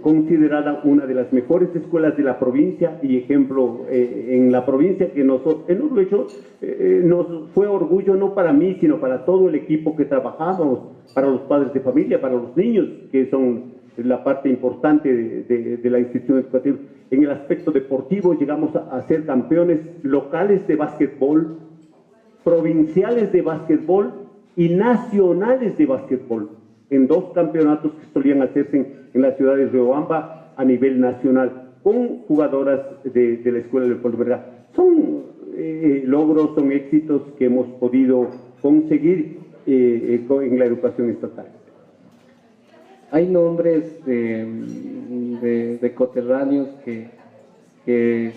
considerada una de las mejores escuelas de la provincia y ejemplo en la provincia, que nos fue orgullo no para mí, sino para todo el equipo que trabajamos, para los padres de familia, para los niños, que son la parte importante de la institución educativa. En el aspecto deportivo llegamos a ser campeones locales de básquetbol, provinciales de básquetbol y nacionales de básquetbol, en 2 campeonatos que solían hacerse en la ciudad de Riobamba a nivel nacional, con jugadoras de la Escuela Leopoldo Vergara. Son logros, son éxitos que hemos podido conseguir en la educación estatal. Hay nombres de coterráneos que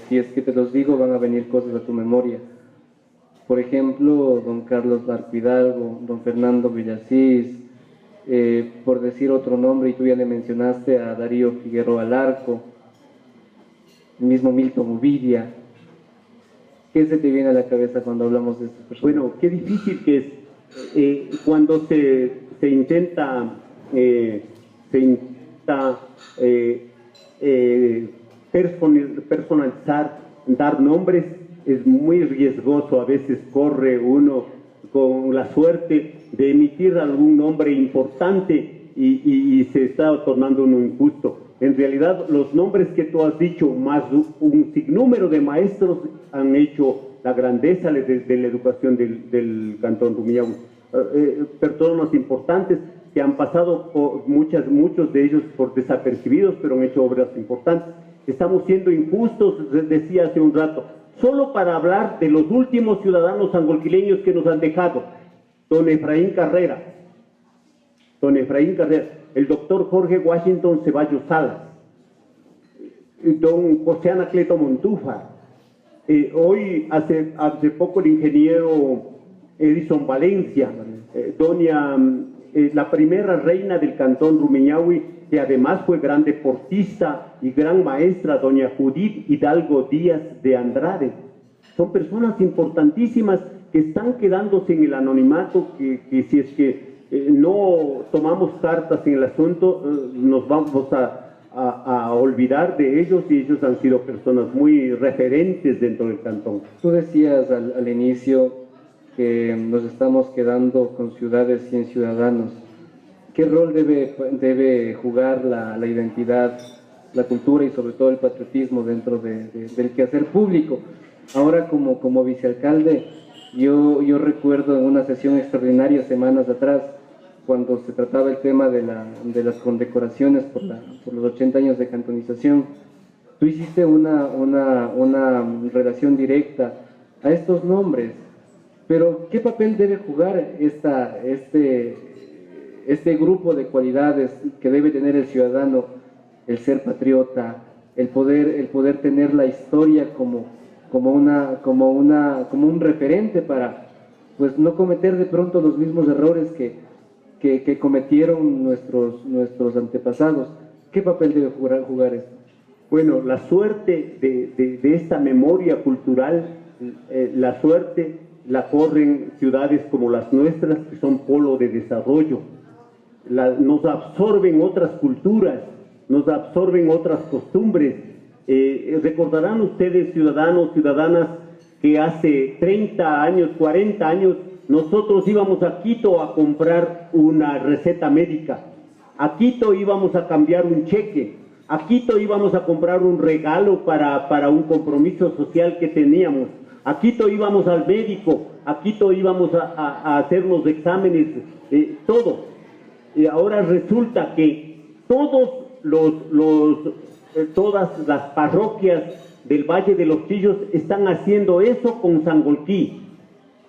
si es que te los digo van a venir cosas a tu memoria. Por ejemplo, don Carlos Barco Hidalgo, don Fernando Villasís, por decir otro nombre, y tú ya le mencionaste a Darío Figueroa Larco, el mismo Milton Uvidia. ¿Qué se te viene a la cabeza cuando hablamos de estas personas? Bueno, qué difícil que es cuando se intenta personalizar, dar nombres, es muy riesgoso. A veces corre uno con la suerte de emitir algún nombre importante y se está tornando uno injusto. En realidad, los nombres que tú has dicho, más un sinnúmero de maestros, han hecho la grandeza de la educación del Cantón Rumiñahui. Personas importantes que han pasado por muchos de ellos por desapercibidos, pero han hecho obras importantes. Estamos siendo injustos, decía hace un rato, solo para hablar de los últimos ciudadanos angolquileños que nos han dejado. Don Efraín Carrera, el doctor Jorge Washington Ceballos Salas, don José Anacleto Montúfar, hoy hace poco el ingeniero Edison Valencia, la primera reina del Cantón Rumiñahui, que además fue gran deportista y gran maestra, doña Judith Hidalgo Díaz de Andrade. Son personas importantísimas que están quedándose en el anonimato, que si es que no tomamos cartas en el asunto, nos vamos a olvidar de ellos, y ellos han sido personas muy referentes dentro del cantón. Tú decías al inicio que nos estamos quedando con ciudades sin ciudadanos. ¿Qué rol debe jugar la identidad, la cultura y sobre todo el patriotismo dentro del quehacer público? Ahora como vicealcalde, yo recuerdo en una sesión extraordinaria semanas atrás, cuando se trataba el tema de las condecoraciones por los 80 años de cantonización, tú hiciste una relación directa a estos nombres, pero ¿qué papel debe jugar este grupo de cualidades que debe tener el ciudadano? El ser patriota, el poder tener la historia como un referente para pues no cometer de pronto los mismos errores que cometieron nuestros antepasados. ¿Qué papel debe jugar esto? Bueno, la suerte de esta memoria cultural, la suerte la corren ciudades como las nuestras, que son polo de desarrollo. Nos absorben otras culturas, nos absorben otras costumbres. Recordarán ustedes, ciudadanos, ciudadanas, que hace 30 años, 40 años, nosotros íbamos a Quito a comprar una receta médica, a Quito íbamos a cambiar un cheque, a Quito íbamos a comprar un regalo para un compromiso social que teníamos, a Quito íbamos al médico, a Quito íbamos a hacernos exámenes, todo. Y ahora resulta que todas las parroquias del Valle de los Chillos están haciendo eso con Sangolquí.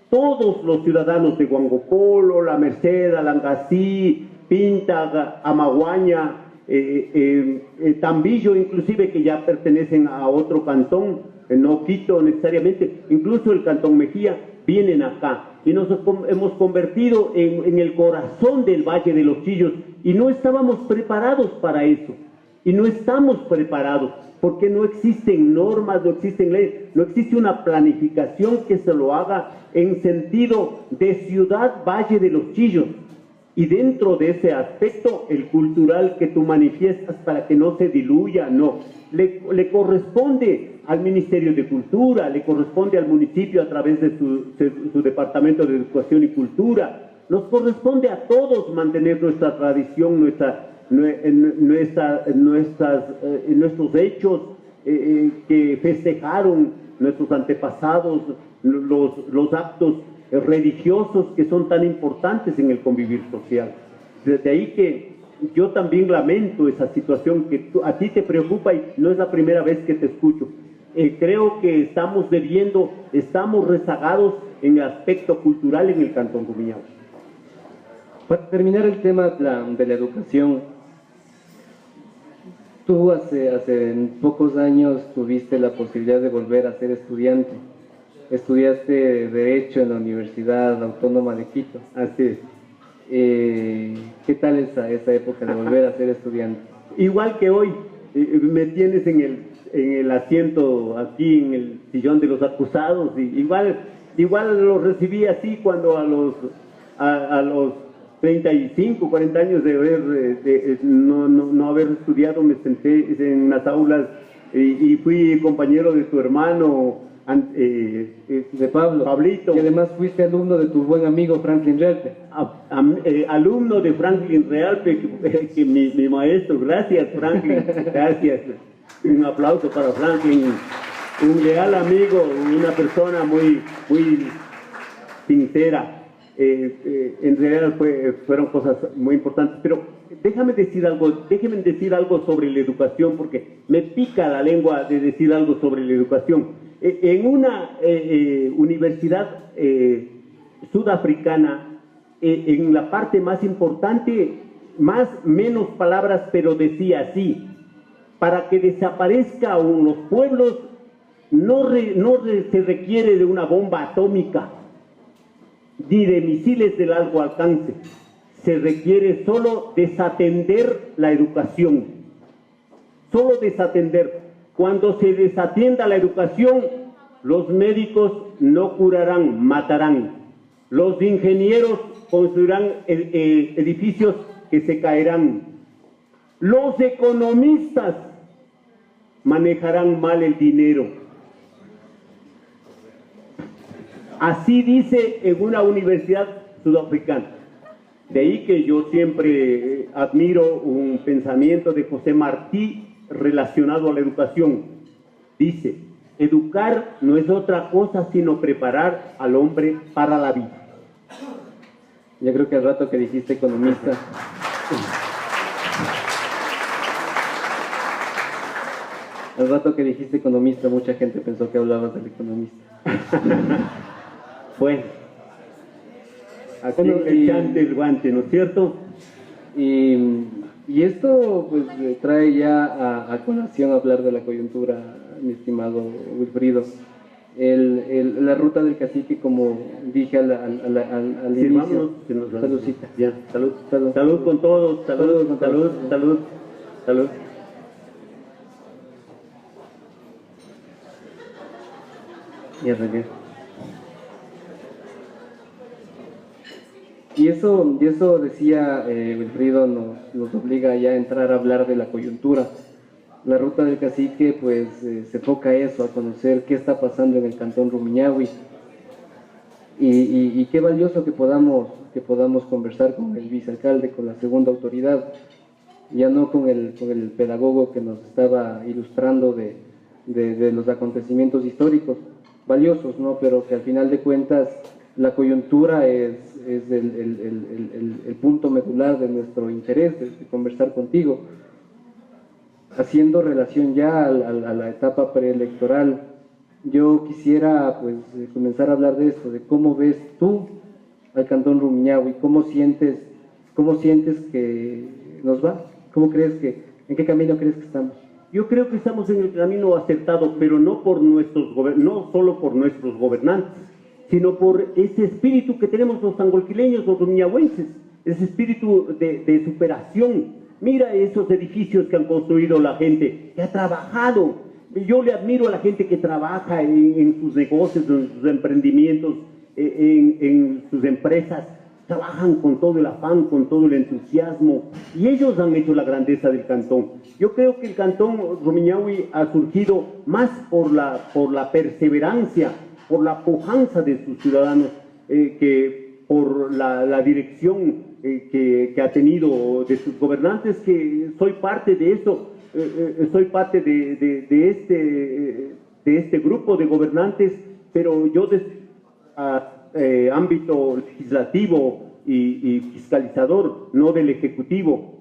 Todos los ciudadanos de Huangopolo, La Merced, Alangací, Pinta, Amaguaña, Tambillo, inclusive, que ya pertenecen a otro cantón, no Quito necesariamente, incluso el Cantón Mejía, vienen acá. Y nos hemos convertido en el corazón del Valle de los Chillos, y no estábamos preparados para eso. Y no estamos preparados, porque no existen normas, no existen leyes, no existe una planificación que se lo haga en sentido de ciudad Valle de los Chillos. Y dentro de ese aspecto, el cultural que tú manifiestas, para que no se diluya, no. Le corresponde al Ministerio de Cultura, le corresponde al municipio a través de su Departamento de Educación y Cultura. Nos corresponde a todos mantener nuestra tradición, nuestros hechos que festejaron nuestros antepasados, los actos religiosos que son tan importantes en el convivir social. Desde ahí que yo también lamento esa situación que a ti te preocupa y no es la primera vez que te escucho. Creo que estamos rezagados en el aspecto cultural en el Cantón Rumiñahui. Para terminar el tema de la educación, tú hace pocos años tuviste la posibilidad de volver a ser estudiante. Estudiaste Derecho en la Universidad Autónoma de Quito. Así es. ¿Qué tal esa época de volver a ser estudiante? Igual que hoy, me tienes en el asiento aquí, en el sillón de los acusados, y igual lo recibí así cuando a los 35, 40 años de no haber estudiado, me senté en las aulas y fui compañero de tu hermano, de Pablito. Y además fuiste alumno de tu buen amigo Franklin Realpe. Alumno de Franklin Realpe, que mi maestro. Gracias, Franklin. Gracias. Un aplauso para Franklin. Un leal amigo, una persona muy sincera. En realidad fueron cosas muy importantes, pero déjenme decir algo sobre la educación, porque me pica la lengua de decir algo sobre la educación. En una universidad sudafricana, en la parte más importante, menos palabras, pero decía así: para que desaparezca los pueblos no se requiere de una bomba atómica ni de misiles de largo alcance, se requiere solo desatender la educación, solo desatender. Cuando se desatienda la educación, los médicos no curarán, matarán. Los ingenieros construirán edificios que se caerán. Los economistas manejarán mal el dinero. Así dice en una universidad sudafricana. De ahí que yo siempre admiro un pensamiento de José Martí relacionado a la educación. Dice: educar no es otra cosa sino preparar al hombre para la vida. Yo creo que al rato que dijiste economista, mucha gente pensó que hablabas del economista. Bueno, así le chante el guante, ¿no es cierto? Y esto pues trae ya a colación hablar de la coyuntura, mi estimado Wilfrido. La ruta del cacique, como dije al inicio. Saludcita. Ya, salud con todos, salud. Y arreglé. Y eso decía Wilfrido, nos obliga ya a entrar a hablar de la coyuntura. La ruta del cacique pues se enfoca a eso, a conocer qué está pasando en el Cantón Rumiñahui y qué valioso que podamos conversar con el vicealcalde, con la segunda autoridad, ya no con el pedagogo que nos estaba ilustrando de los acontecimientos históricos, valiosos, ¿no? Pero que al final de cuentas la coyuntura es el punto medular de nuestro interés de conversar contigo. Haciendo relación ya a la etapa preelectoral, yo quisiera pues comenzar a hablar de esto, de cómo ves tú al Cantón Rumiñahui, cómo sientes que nos va, en qué camino crees que estamos. Yo creo que estamos en el camino acertado, pero no solo por nuestros gobernantes, sino por ese espíritu que tenemos los angolquileños, los rumiñahuenses, ese espíritu de superación. Mira esos edificios que han construido la gente, que ha trabajado. Yo le admiro a la gente que trabaja en sus negocios, en sus emprendimientos, en sus empresas. Trabajan con todo el afán, con todo el entusiasmo, y ellos han hecho la grandeza del cantón. Yo creo que el Cantón Rumiñahui ha surgido más por la perseverancia, por la pujanza de sus ciudadanos, que por la dirección que ha tenido de sus gobernantes, que soy parte de eso, soy parte de este grupo de gobernantes, pero yo ámbito legislativo y fiscalizador, no del Ejecutivo.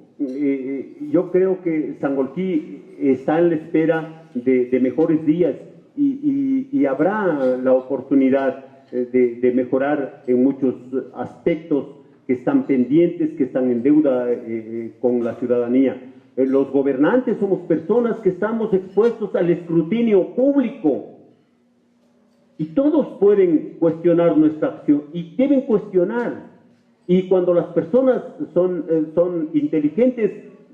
Yo creo que Sangolquí está en la espera de mejores días y habrá la oportunidad de mejorar en muchos aspectos que están pendientes, que están en deuda con la ciudadanía. Los gobernantes somos personas que estamos expuestos al escrutinio público y todos pueden cuestionar nuestra acción y deben cuestionar. Y cuando las personas son inteligentes,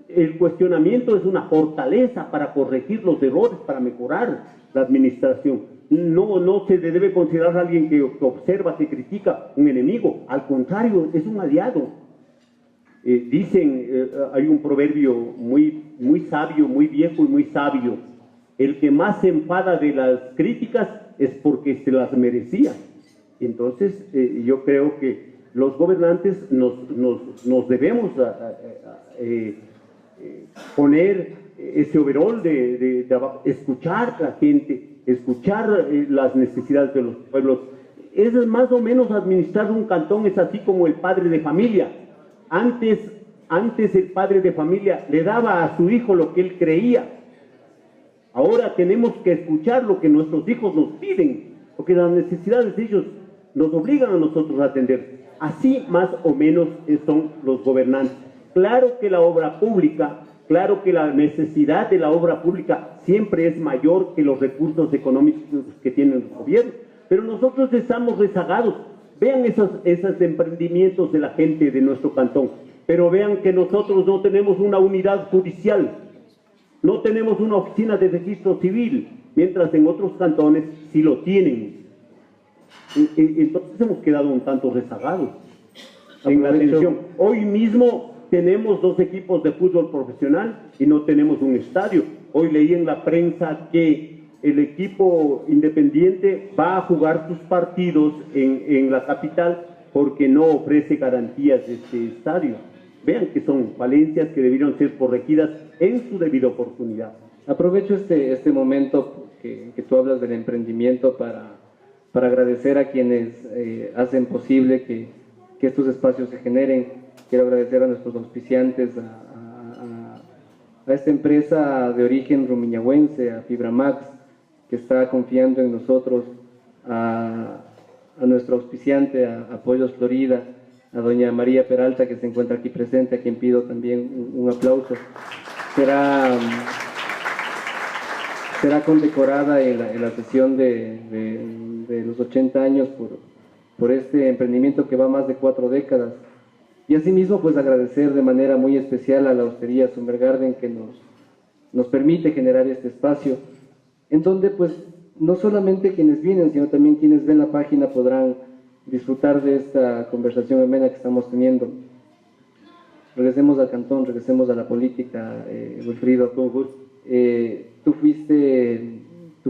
el cuestionamiento es una fortaleza para corregir los errores, para mejorar la administración. No se debe considerar a alguien que observa, que critica, un enemigo. Al contrario, es un aliado. Hay un proverbio muy sabio, muy viejo y muy sabio. El que más se enfada de las críticas es porque se las merecía. Entonces, yo creo que los gobernantes nos debemos poner ese overol de escuchar a la gente, escuchar las necesidades de los pueblos. Es más o menos administrar un cantón, es así como el padre de familia. Antes el padre de familia le daba a su hijo lo que él creía. Ahora tenemos que escuchar lo que nuestros hijos nos piden, porque las necesidades de ellos nos obligan a nosotros a atender. Así más o menos son los gobernantes. Claro que la obra pública, claro que la necesidad de la obra pública siempre es mayor que los recursos económicos que tienen los gobiernos, pero nosotros estamos rezagados. Vean esos emprendimientos de la gente de nuestro cantón, pero vean que nosotros no tenemos una unidad judicial, no tenemos una oficina de registro civil, mientras en otros cantones sí lo tienen. Entonces hemos quedado un tanto rezagados en la atención. Hoy mismo tenemos 2 equipos de fútbol profesional y no tenemos un estadio. Hoy leí en la prensa que el equipo independiente va a jugar sus partidos en la capital porque no ofrece garantías de este estadio. Vean que son falencias que debieron ser corregidas en su debida oportunidad. Aprovecho este momento que tú hablas del emprendimiento para agradecer a quienes hacen posible que estos espacios se generen. Quiero agradecer a nuestros auspiciantes, a esta empresa de origen rumiñahuense, a Fibramax, que está confiando en nosotros, a nuestro auspiciante, a Pollos Florida, a doña María Peralta, que se encuentra aquí presente, a quien pido también un aplauso. Será condecorada en la sesión de los 80 años por este emprendimiento que va más de 4 décadas. Y asimismo, pues agradecer de manera muy especial a la Hostería Summergarden que nos permite generar este espacio, en donde pues no solamente quienes vienen, sino también quienes ven la página podrán disfrutar de esta conversación amena que estamos teniendo. Regresemos al cantón, regresemos a la política, Wilfrido. Tú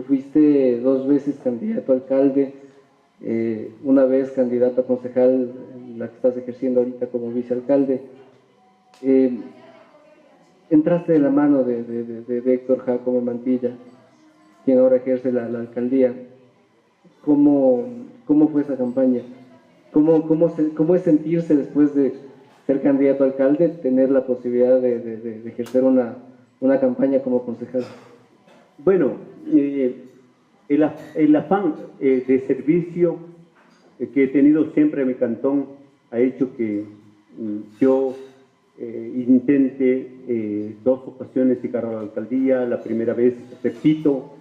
fuiste 2 veces candidato a alcalde, una vez candidato a concejal, la que estás ejerciendo ahorita como vicealcalde. Entraste de la mano de Héctor Jacome Mantilla, quien ahora ejerce la alcaldía. ¿Cómo fue esa campaña? ¿Cómo es sentirse después de ser candidato a alcalde, tener la posibilidad de ejercer una campaña como concejal? Bueno, el afán de servicio que he tenido siempre en mi cantón ha hecho que yo intente 2 ocasiones llegar a la alcaldía. La primera vez, repito,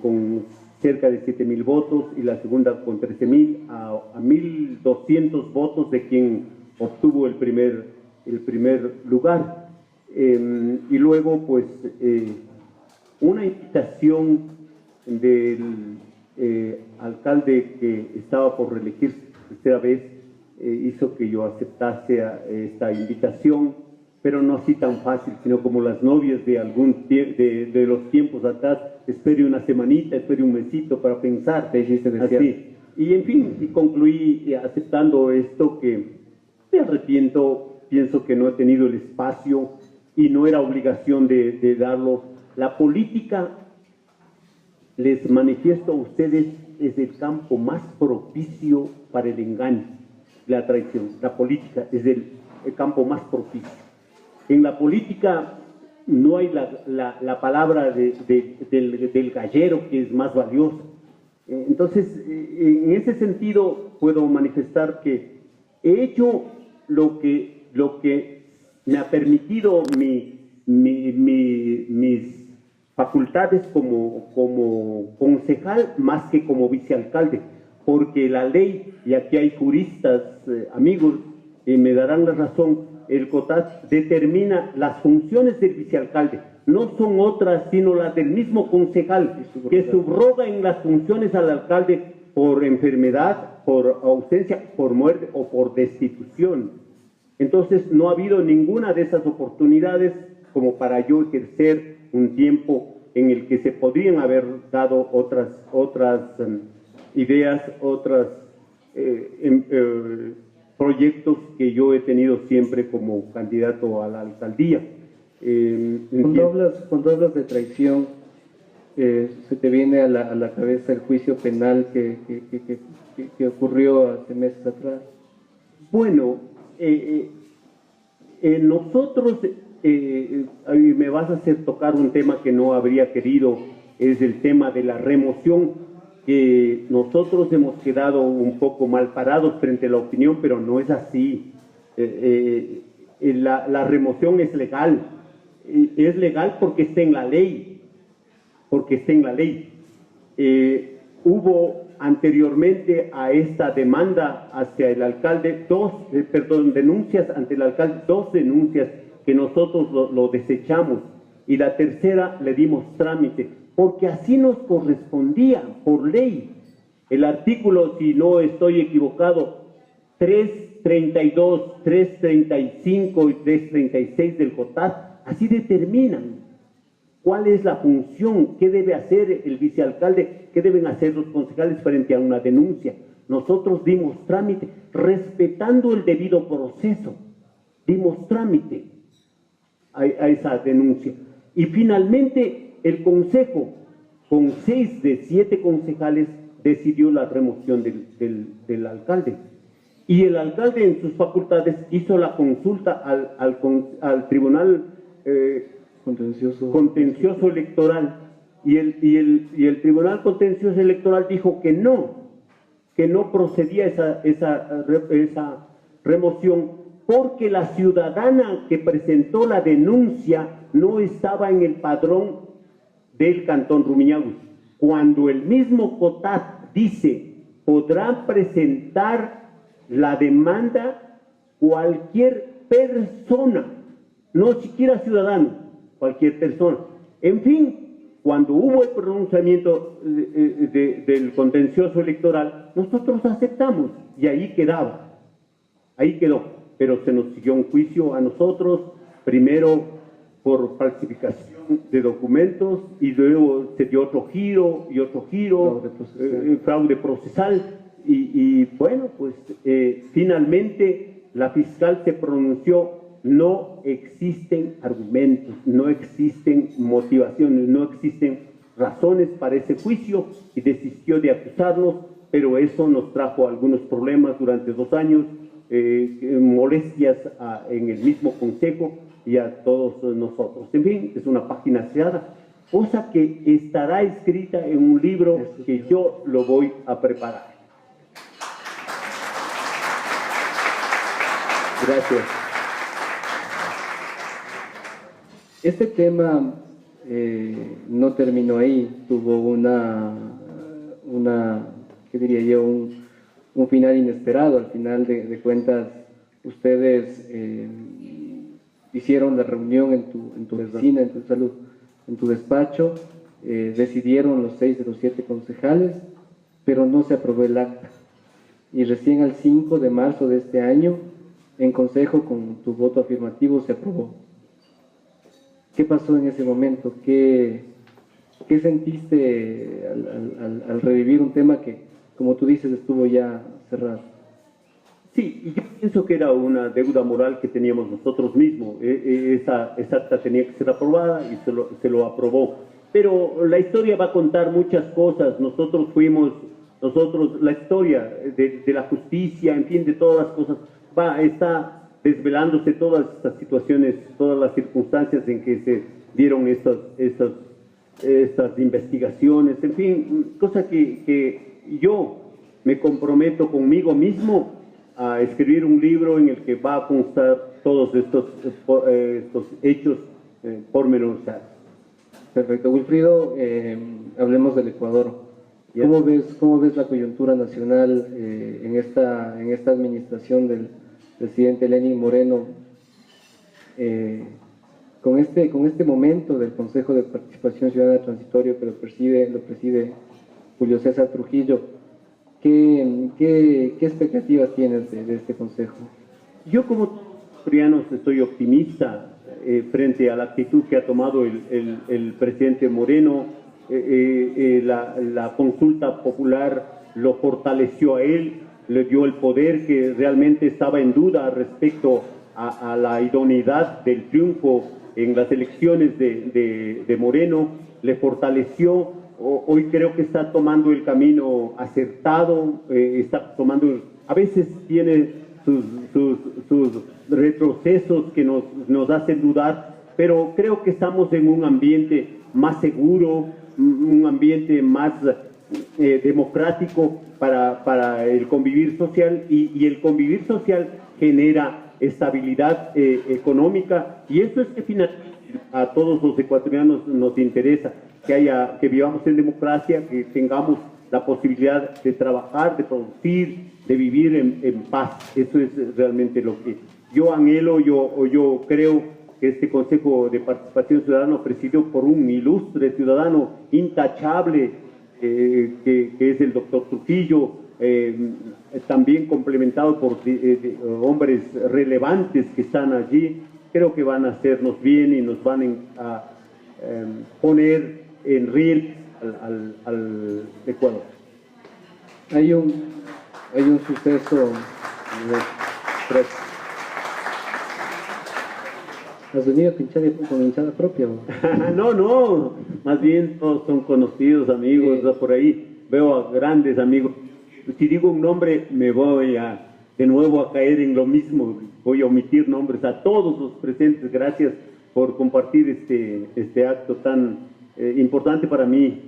con cerca de 7.000 votos, y la segunda con 13.000 a 1.200 votos de quien obtuvo el primer lugar. Y luego, pues, una invitación del alcalde que estaba por reelegirse tercera vez hizo que yo aceptase esta invitación, pero no así tan fácil, sino como las novias de los tiempos atrás: espere una semanita, espere un mesito para pensar. Te hiciste así. Y en fin, y concluí aceptando esto, que me arrepiento, pienso que no he tenido el espacio y no era obligación de darlo. La política, les manifiesto a ustedes, es el campo más propicio para el engaño, la traición. La política es el campo más propicio. En la política no hay la palabra del gallero, que es más valiosa. Entonces, en ese sentido, puedo manifestar que he hecho lo que me ha permitido mis facultades como concejal más que como vicealcalde, porque la ley, y aquí hay juristas, amigos, me darán la razón, el COTAS determina las funciones del vicealcalde, no son otras sino las del mismo concejal, que subroga en las funciones al alcalde por enfermedad, por ausencia, por muerte o por destitución. Entonces no ha habido ninguna de esas oportunidades como para yo ejercer un tiempo en el que se podrían haber dado otras ideas, otros proyectos que yo he tenido siempre como candidato a la alcaldía. Cuando hablas de traición, se te viene a la cabeza el juicio penal que ocurrió hace meses atrás. Bueno, nosotros, me vas a hacer tocar un tema que no habría querido, es el tema de la remoción, que nosotros hemos quedado un poco mal parados frente a la opinión, pero no es así. La remoción es legal porque está en la ley, hubo anteriormente a esta demanda hacia el alcalde, denuncias ante el alcalde, 2 denuncias que nosotros lo desechamos, y la tercera le dimos trámite, porque así nos correspondía por ley. El artículo, si no estoy equivocado, 332, 335 y 336 del COTAS, así determinan cuál es la función, qué debe hacer el vicealcalde, qué deben hacer los concejales frente a una denuncia. Nosotros dimos trámite, respetando el debido proceso, dimos trámite a esa denuncia. Y finalmente el Consejo, con 6 de 7 concejales, decidió la remoción del alcalde. Y el alcalde, en sus facultades, hizo la consulta al Tribunal Contencioso Electoral, y el Tribunal Contencioso Electoral dijo que no procedía esa remoción, porque la ciudadana que presentó la denuncia no estaba en el padrón del Cantón Rumiñahui. Cuando el mismo COTAS dice, podrá presentar la demanda cualquier persona, no siquiera ciudadano, cualquier persona. En fin, cuando hubo el pronunciamiento del contencioso electoral, nosotros aceptamos y ahí quedó, pero se nos siguió un juicio a nosotros, primero por falsificación de documentos, y luego se dio otro giro, fraude procesal, y bueno, pues finalmente la fiscal se pronunció: no existen argumentos, no existen motivaciones, no existen razones para ese juicio, y desistió de acusarnos, pero eso nos trajo algunos problemas durante 2 años, molestias en el mismo consejo y a todos nosotros. En fin, es una página cerrada, cosa que estará escrita en un libro que yo lo voy a preparar. Gracias. Este tema no terminó ahí, tuvo una ¿qué diría yo? Un final inesperado. Al final de cuentas, ustedes hicieron la reunión en tu oficina, en tu salud, en tu despacho, decidieron los 6 de los 7 concejales, pero no se aprobó el acta. Y recién al 5 de marzo de este año, en consejo, con tu voto afirmativo, se aprobó. ¿Qué pasó en ese momento? ¿Qué sentiste al revivir un tema que, como tú dices, estuvo ya cerrado? Sí, y yo pienso que era una deuda moral que teníamos nosotros mismos. Esa acta tenía que ser aprobada y se lo aprobó. Pero la historia va a contar muchas cosas. Nosotros fuimos Nosotros, la historia de la justicia, en fin, de todas las cosas, está desvelándose todas estas situaciones, todas las circunstancias en que se dieron estas investigaciones, en fin, cosa que yo me comprometo conmigo mismo a escribir un libro en el que va a constar todos estos hechos pormenorizados. Perfecto. Wilfrido, hablemos del Ecuador. ¿Cómo ves la coyuntura nacional en esta administración del presidente Lenín Moreno? Con este momento del Consejo de Participación Ciudadana Transitorio que lo preside Julio César Trujillo, ¿qué expectativas tienes de este Consejo? Yo, como ecuatoriano, estoy optimista frente a la actitud que ha tomado el presidente Moreno. La consulta popular lo fortaleció a él, le dio el poder que realmente estaba en duda respecto a la idoneidad del triunfo en las elecciones de Moreno, le fortaleció. Hoy creo que está tomando el camino acertado, a veces tiene sus retrocesos que nos hacen dudar, pero creo que estamos en un ambiente más seguro, un ambiente más democrático para el convivir social, y el convivir social genera estabilidad económica, y eso es que finalmente a todos los ecuatorianos nos interesa, que vivamos en democracia, que tengamos la posibilidad de trabajar, de producir, de vivir en paz. Eso es realmente lo que yo anhelo. Yo creo que este Consejo de Participación Ciudadana, presidido por un ilustre ciudadano intachable, que es el doctor Trujillo, también complementado por hombres relevantes que están allí, creo que van a hacernos bien y nos van a poner en riel al Ecuador. Hay un suceso. ¿Has venido con hinchada propia? No, más bien todos son conocidos, amigos, por ahí veo a grandes amigos. Si digo un nombre me voy de nuevo a caer en lo mismo, voy a omitir nombres. A todos los presentes, gracias por compartir este acto tan importante para mí.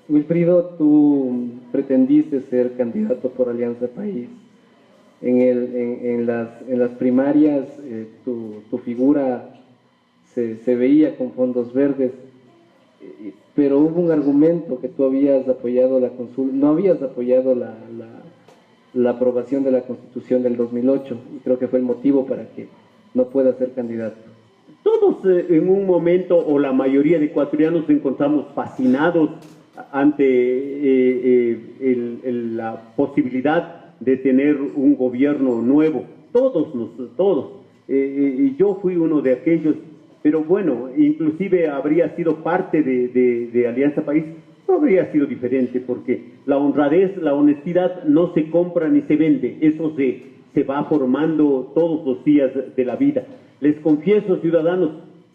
Wilfrido, tú pretendiste ser candidato por Alianza País. En las primarias tu figura se veía con fondos verdes, pero hubo un argumento que tú habías apoyado la consulta, no habías apoyado la aprobación de la Constitución del 2008, y creo que fue el motivo para que no puedas ser candidato. Todos en un momento, o la mayoría de ecuatorianos, nos encontramos fascinados ante la posibilidad de tener un gobierno nuevo. Todos. Y yo fui uno de aquellos, pero bueno, inclusive habría sido parte de Alianza País, no habría sido diferente, porque la honradez, la honestidad no se compra ni se vende, eso se va formando todos los días de la vida. Les confieso, ciudadanos,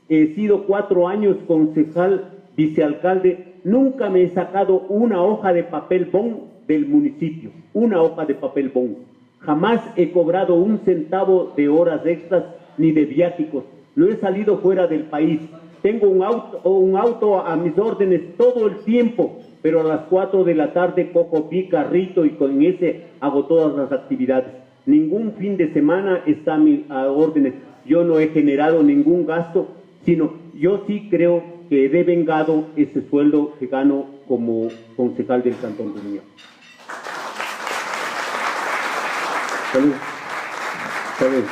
he sido 4 años concejal, vicealcalde, nunca me he sacado una hoja de papel bond del municipio, una hoja de papel bond. Jamás he cobrado un centavo de horas extras ni de viáticos. No he salido fuera del país. Tengo un auto a mis órdenes todo el tiempo, pero a las 4 de la tarde cojo mi carrito y con ese hago todas las actividades. Ningún fin de semana está a órdenes. Yo no he generado ningún gasto, sino yo sí creo que he devengado ese sueldo que gano como concejal del Cantón de Unión. Salud. Salud.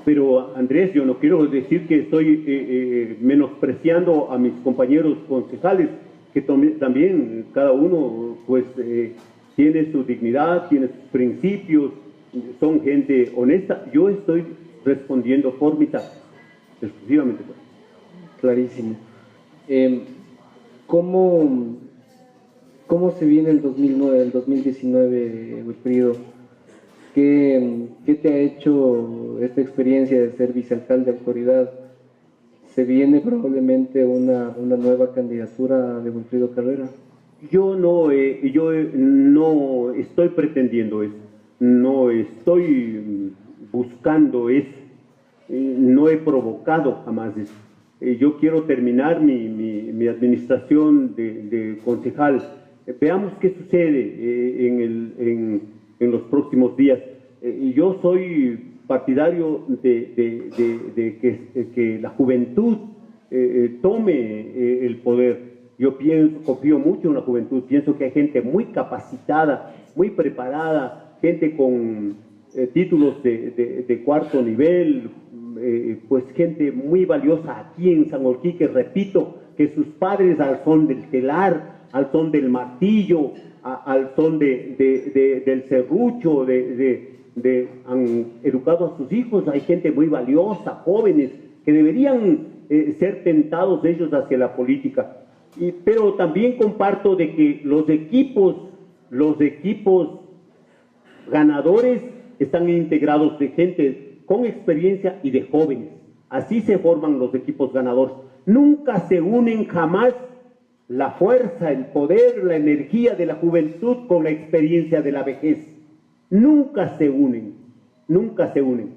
Pero Andrés, yo no quiero decir que estoy menospreciando a mis compañeros concejales, que también cada uno pues tiene su dignidad, tiene sus principios, son gente honesta. Yo estoy respondiendo por mi taxa, exclusivamente por eso. Clarísimo. ¿Cómo se viene el 2019, Wilfrido? ¿Qué te ha hecho esta experiencia de ser vicealcalde de autoridad? ¿Se viene probablemente una nueva candidatura de Wilfrido Carrera? Yo no estoy pretendiendo eso, no estoy buscando eso, no he provocado jamás eso. Yo quiero terminar mi administración de concejal. Veamos qué sucede en los próximos días. Yo soy partidario de que la juventud tome el poder. Yo confío mucho en la juventud, pienso que hay gente muy capacitada, muy preparada, gente con títulos de cuarto nivel, pues gente muy valiosa aquí en San Orquique. Repito, que sus padres al son del telar, al son del martillo, al son del serrucho, han educado a sus hijos. Hay gente muy valiosa, jóvenes, que deberían ser tentados ellos hacia la política. Pero también comparto de que los equipos ganadores están integrados de gente con experiencia y de jóvenes. Así se forman los equipos ganadores. Nunca se unen jamás la fuerza, el poder, la energía de la juventud con la experiencia de la vejez. Nunca se unen, nunca se unen.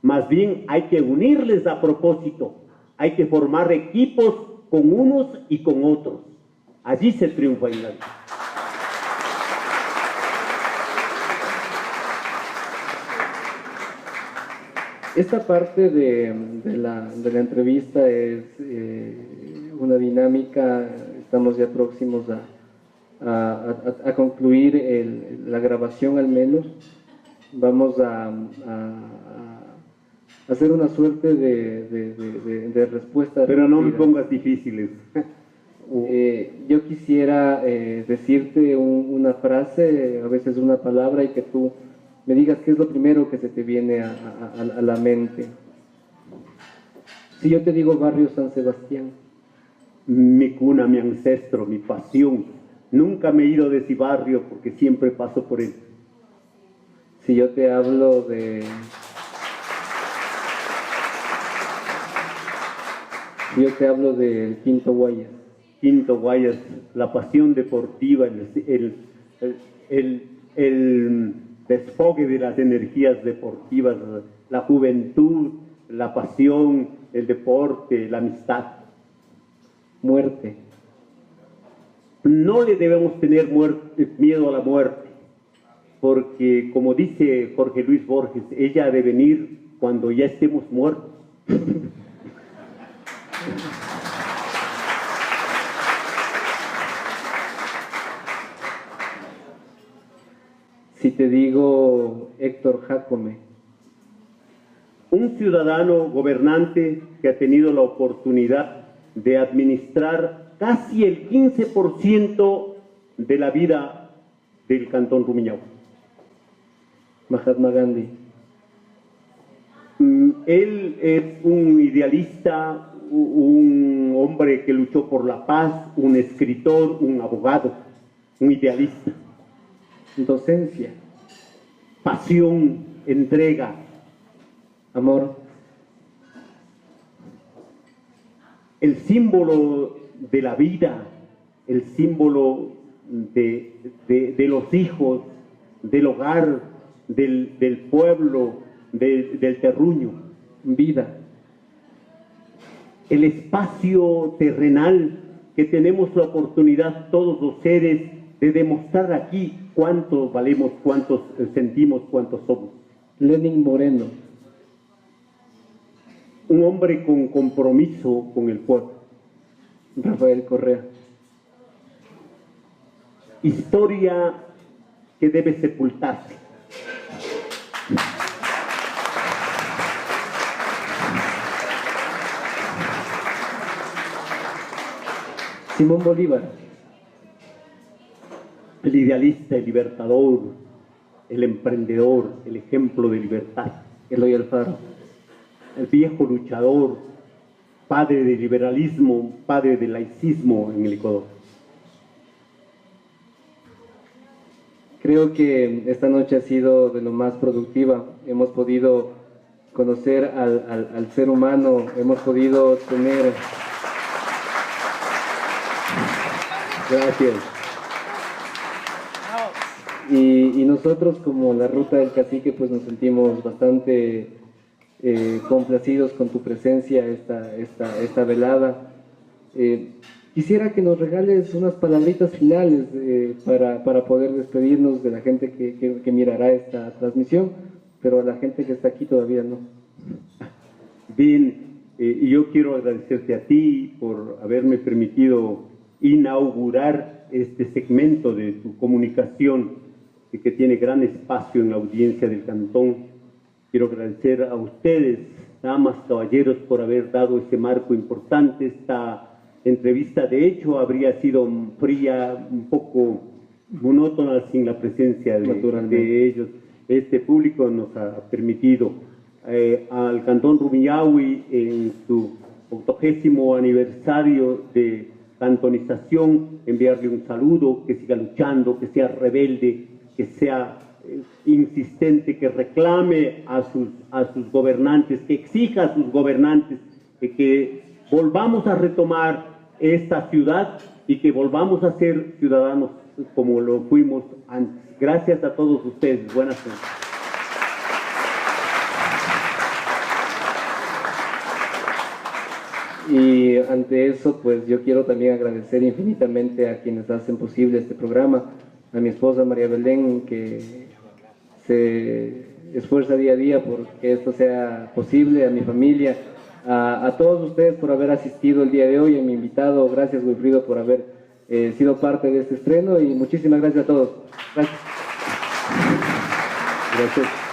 Más bien hay que unirles a propósito. Hay que formar equipos con unos y con otros. Allí se triunfa en la vida. Esta parte de la entrevista es una dinámica. Estamos ya próximos a concluir la grabación al menos. Vamos a hacer una suerte de respuesta. Pero no me pongas difíciles. Yo quisiera decirte una frase, a veces una palabra, y que tú me digas qué es lo primero que se te viene a la mente. Si yo te digo Barrio San Sebastián. Mi cuna, mi ancestro, mi pasión. Nunca me he ido de ese barrio porque siempre paso por él. Si yo te hablo de... Yo te hablo del Quinto Guayas. Quinto Guayas, la pasión deportiva, el desfogue de las energías deportivas, la juventud, la pasión, el deporte, la amistad. Muerte. No le debemos tener miedo a la muerte, porque como dice Jorge Luis Borges, ella ha de venir cuando ya estemos muertos. Si te digo Héctor Jácome. Un ciudadano gobernante que ha tenido la oportunidad de administrar casi el 15% de la vida del Cantón Rumiñahui. Mahatma Gandhi. Él es un idealista, un hombre que luchó por la paz, un escritor, un abogado, un idealista. Docencia. Pasión, entrega. Amor. El símbolo de la vida, el símbolo de los hijos, del hogar, del pueblo, del terruño. Vida. El espacio terrenal que tenemos la oportunidad todos los seres de demostrar aquí cuánto valemos, cuántos sentimos, cuántos somos. Lenin Moreno. Un hombre con compromiso con el pueblo. Rafael Correa. Historia que debe sepultarse. Simón Bolívar. El idealista, el libertador, el emprendedor, el ejemplo de libertad. Eloy Alfaro. El viejo luchador, padre del liberalismo, padre del laicismo en el Ecuador. Creo que esta noche ha sido de lo más productiva. Hemos podido conocer al ser humano, hemos podido tener... Gracias. Y nosotros como la Ruta del Cacique pues nos sentimos bastante complacidos con tu presencia esta velada. Quisiera que nos regales unas palabritas finales para poder despedirnos de la gente que mirará esta transmisión, pero a la gente que está aquí todavía no. Bien, y yo quiero agradecerte a ti por haberme permitido inaugurar este segmento de tu comunicación que tiene gran espacio en la audiencia del cantón. Quiero agradecer a ustedes, damas, caballeros, por haber dado ese marco importante. Esta entrevista, de hecho, habría sido fría, un poco monótona sin la presencia de ellos. Este público nos ha permitido al Cantón Rumiñahui en su 80º aniversario de cantonización enviarle un saludo, que siga luchando, que sea rebelde, que sea insistente, que reclame a sus gobernantes, que exija a sus gobernantes que volvamos a retomar esta ciudad y que volvamos a ser ciudadanos como lo fuimos antes. Gracias a todos ustedes. Buenas noches. Y ante eso, pues yo quiero también agradecer infinitamente a quienes hacen posible este programa, a mi esposa María Belén, que se esfuerza día a día por que esto sea posible, a mi familia, a todos ustedes por haber asistido el día de hoy, a mi invitado, gracias Wilfrido por haber sido parte de este estreno y muchísimas gracias a todos. Gracias. Gracias.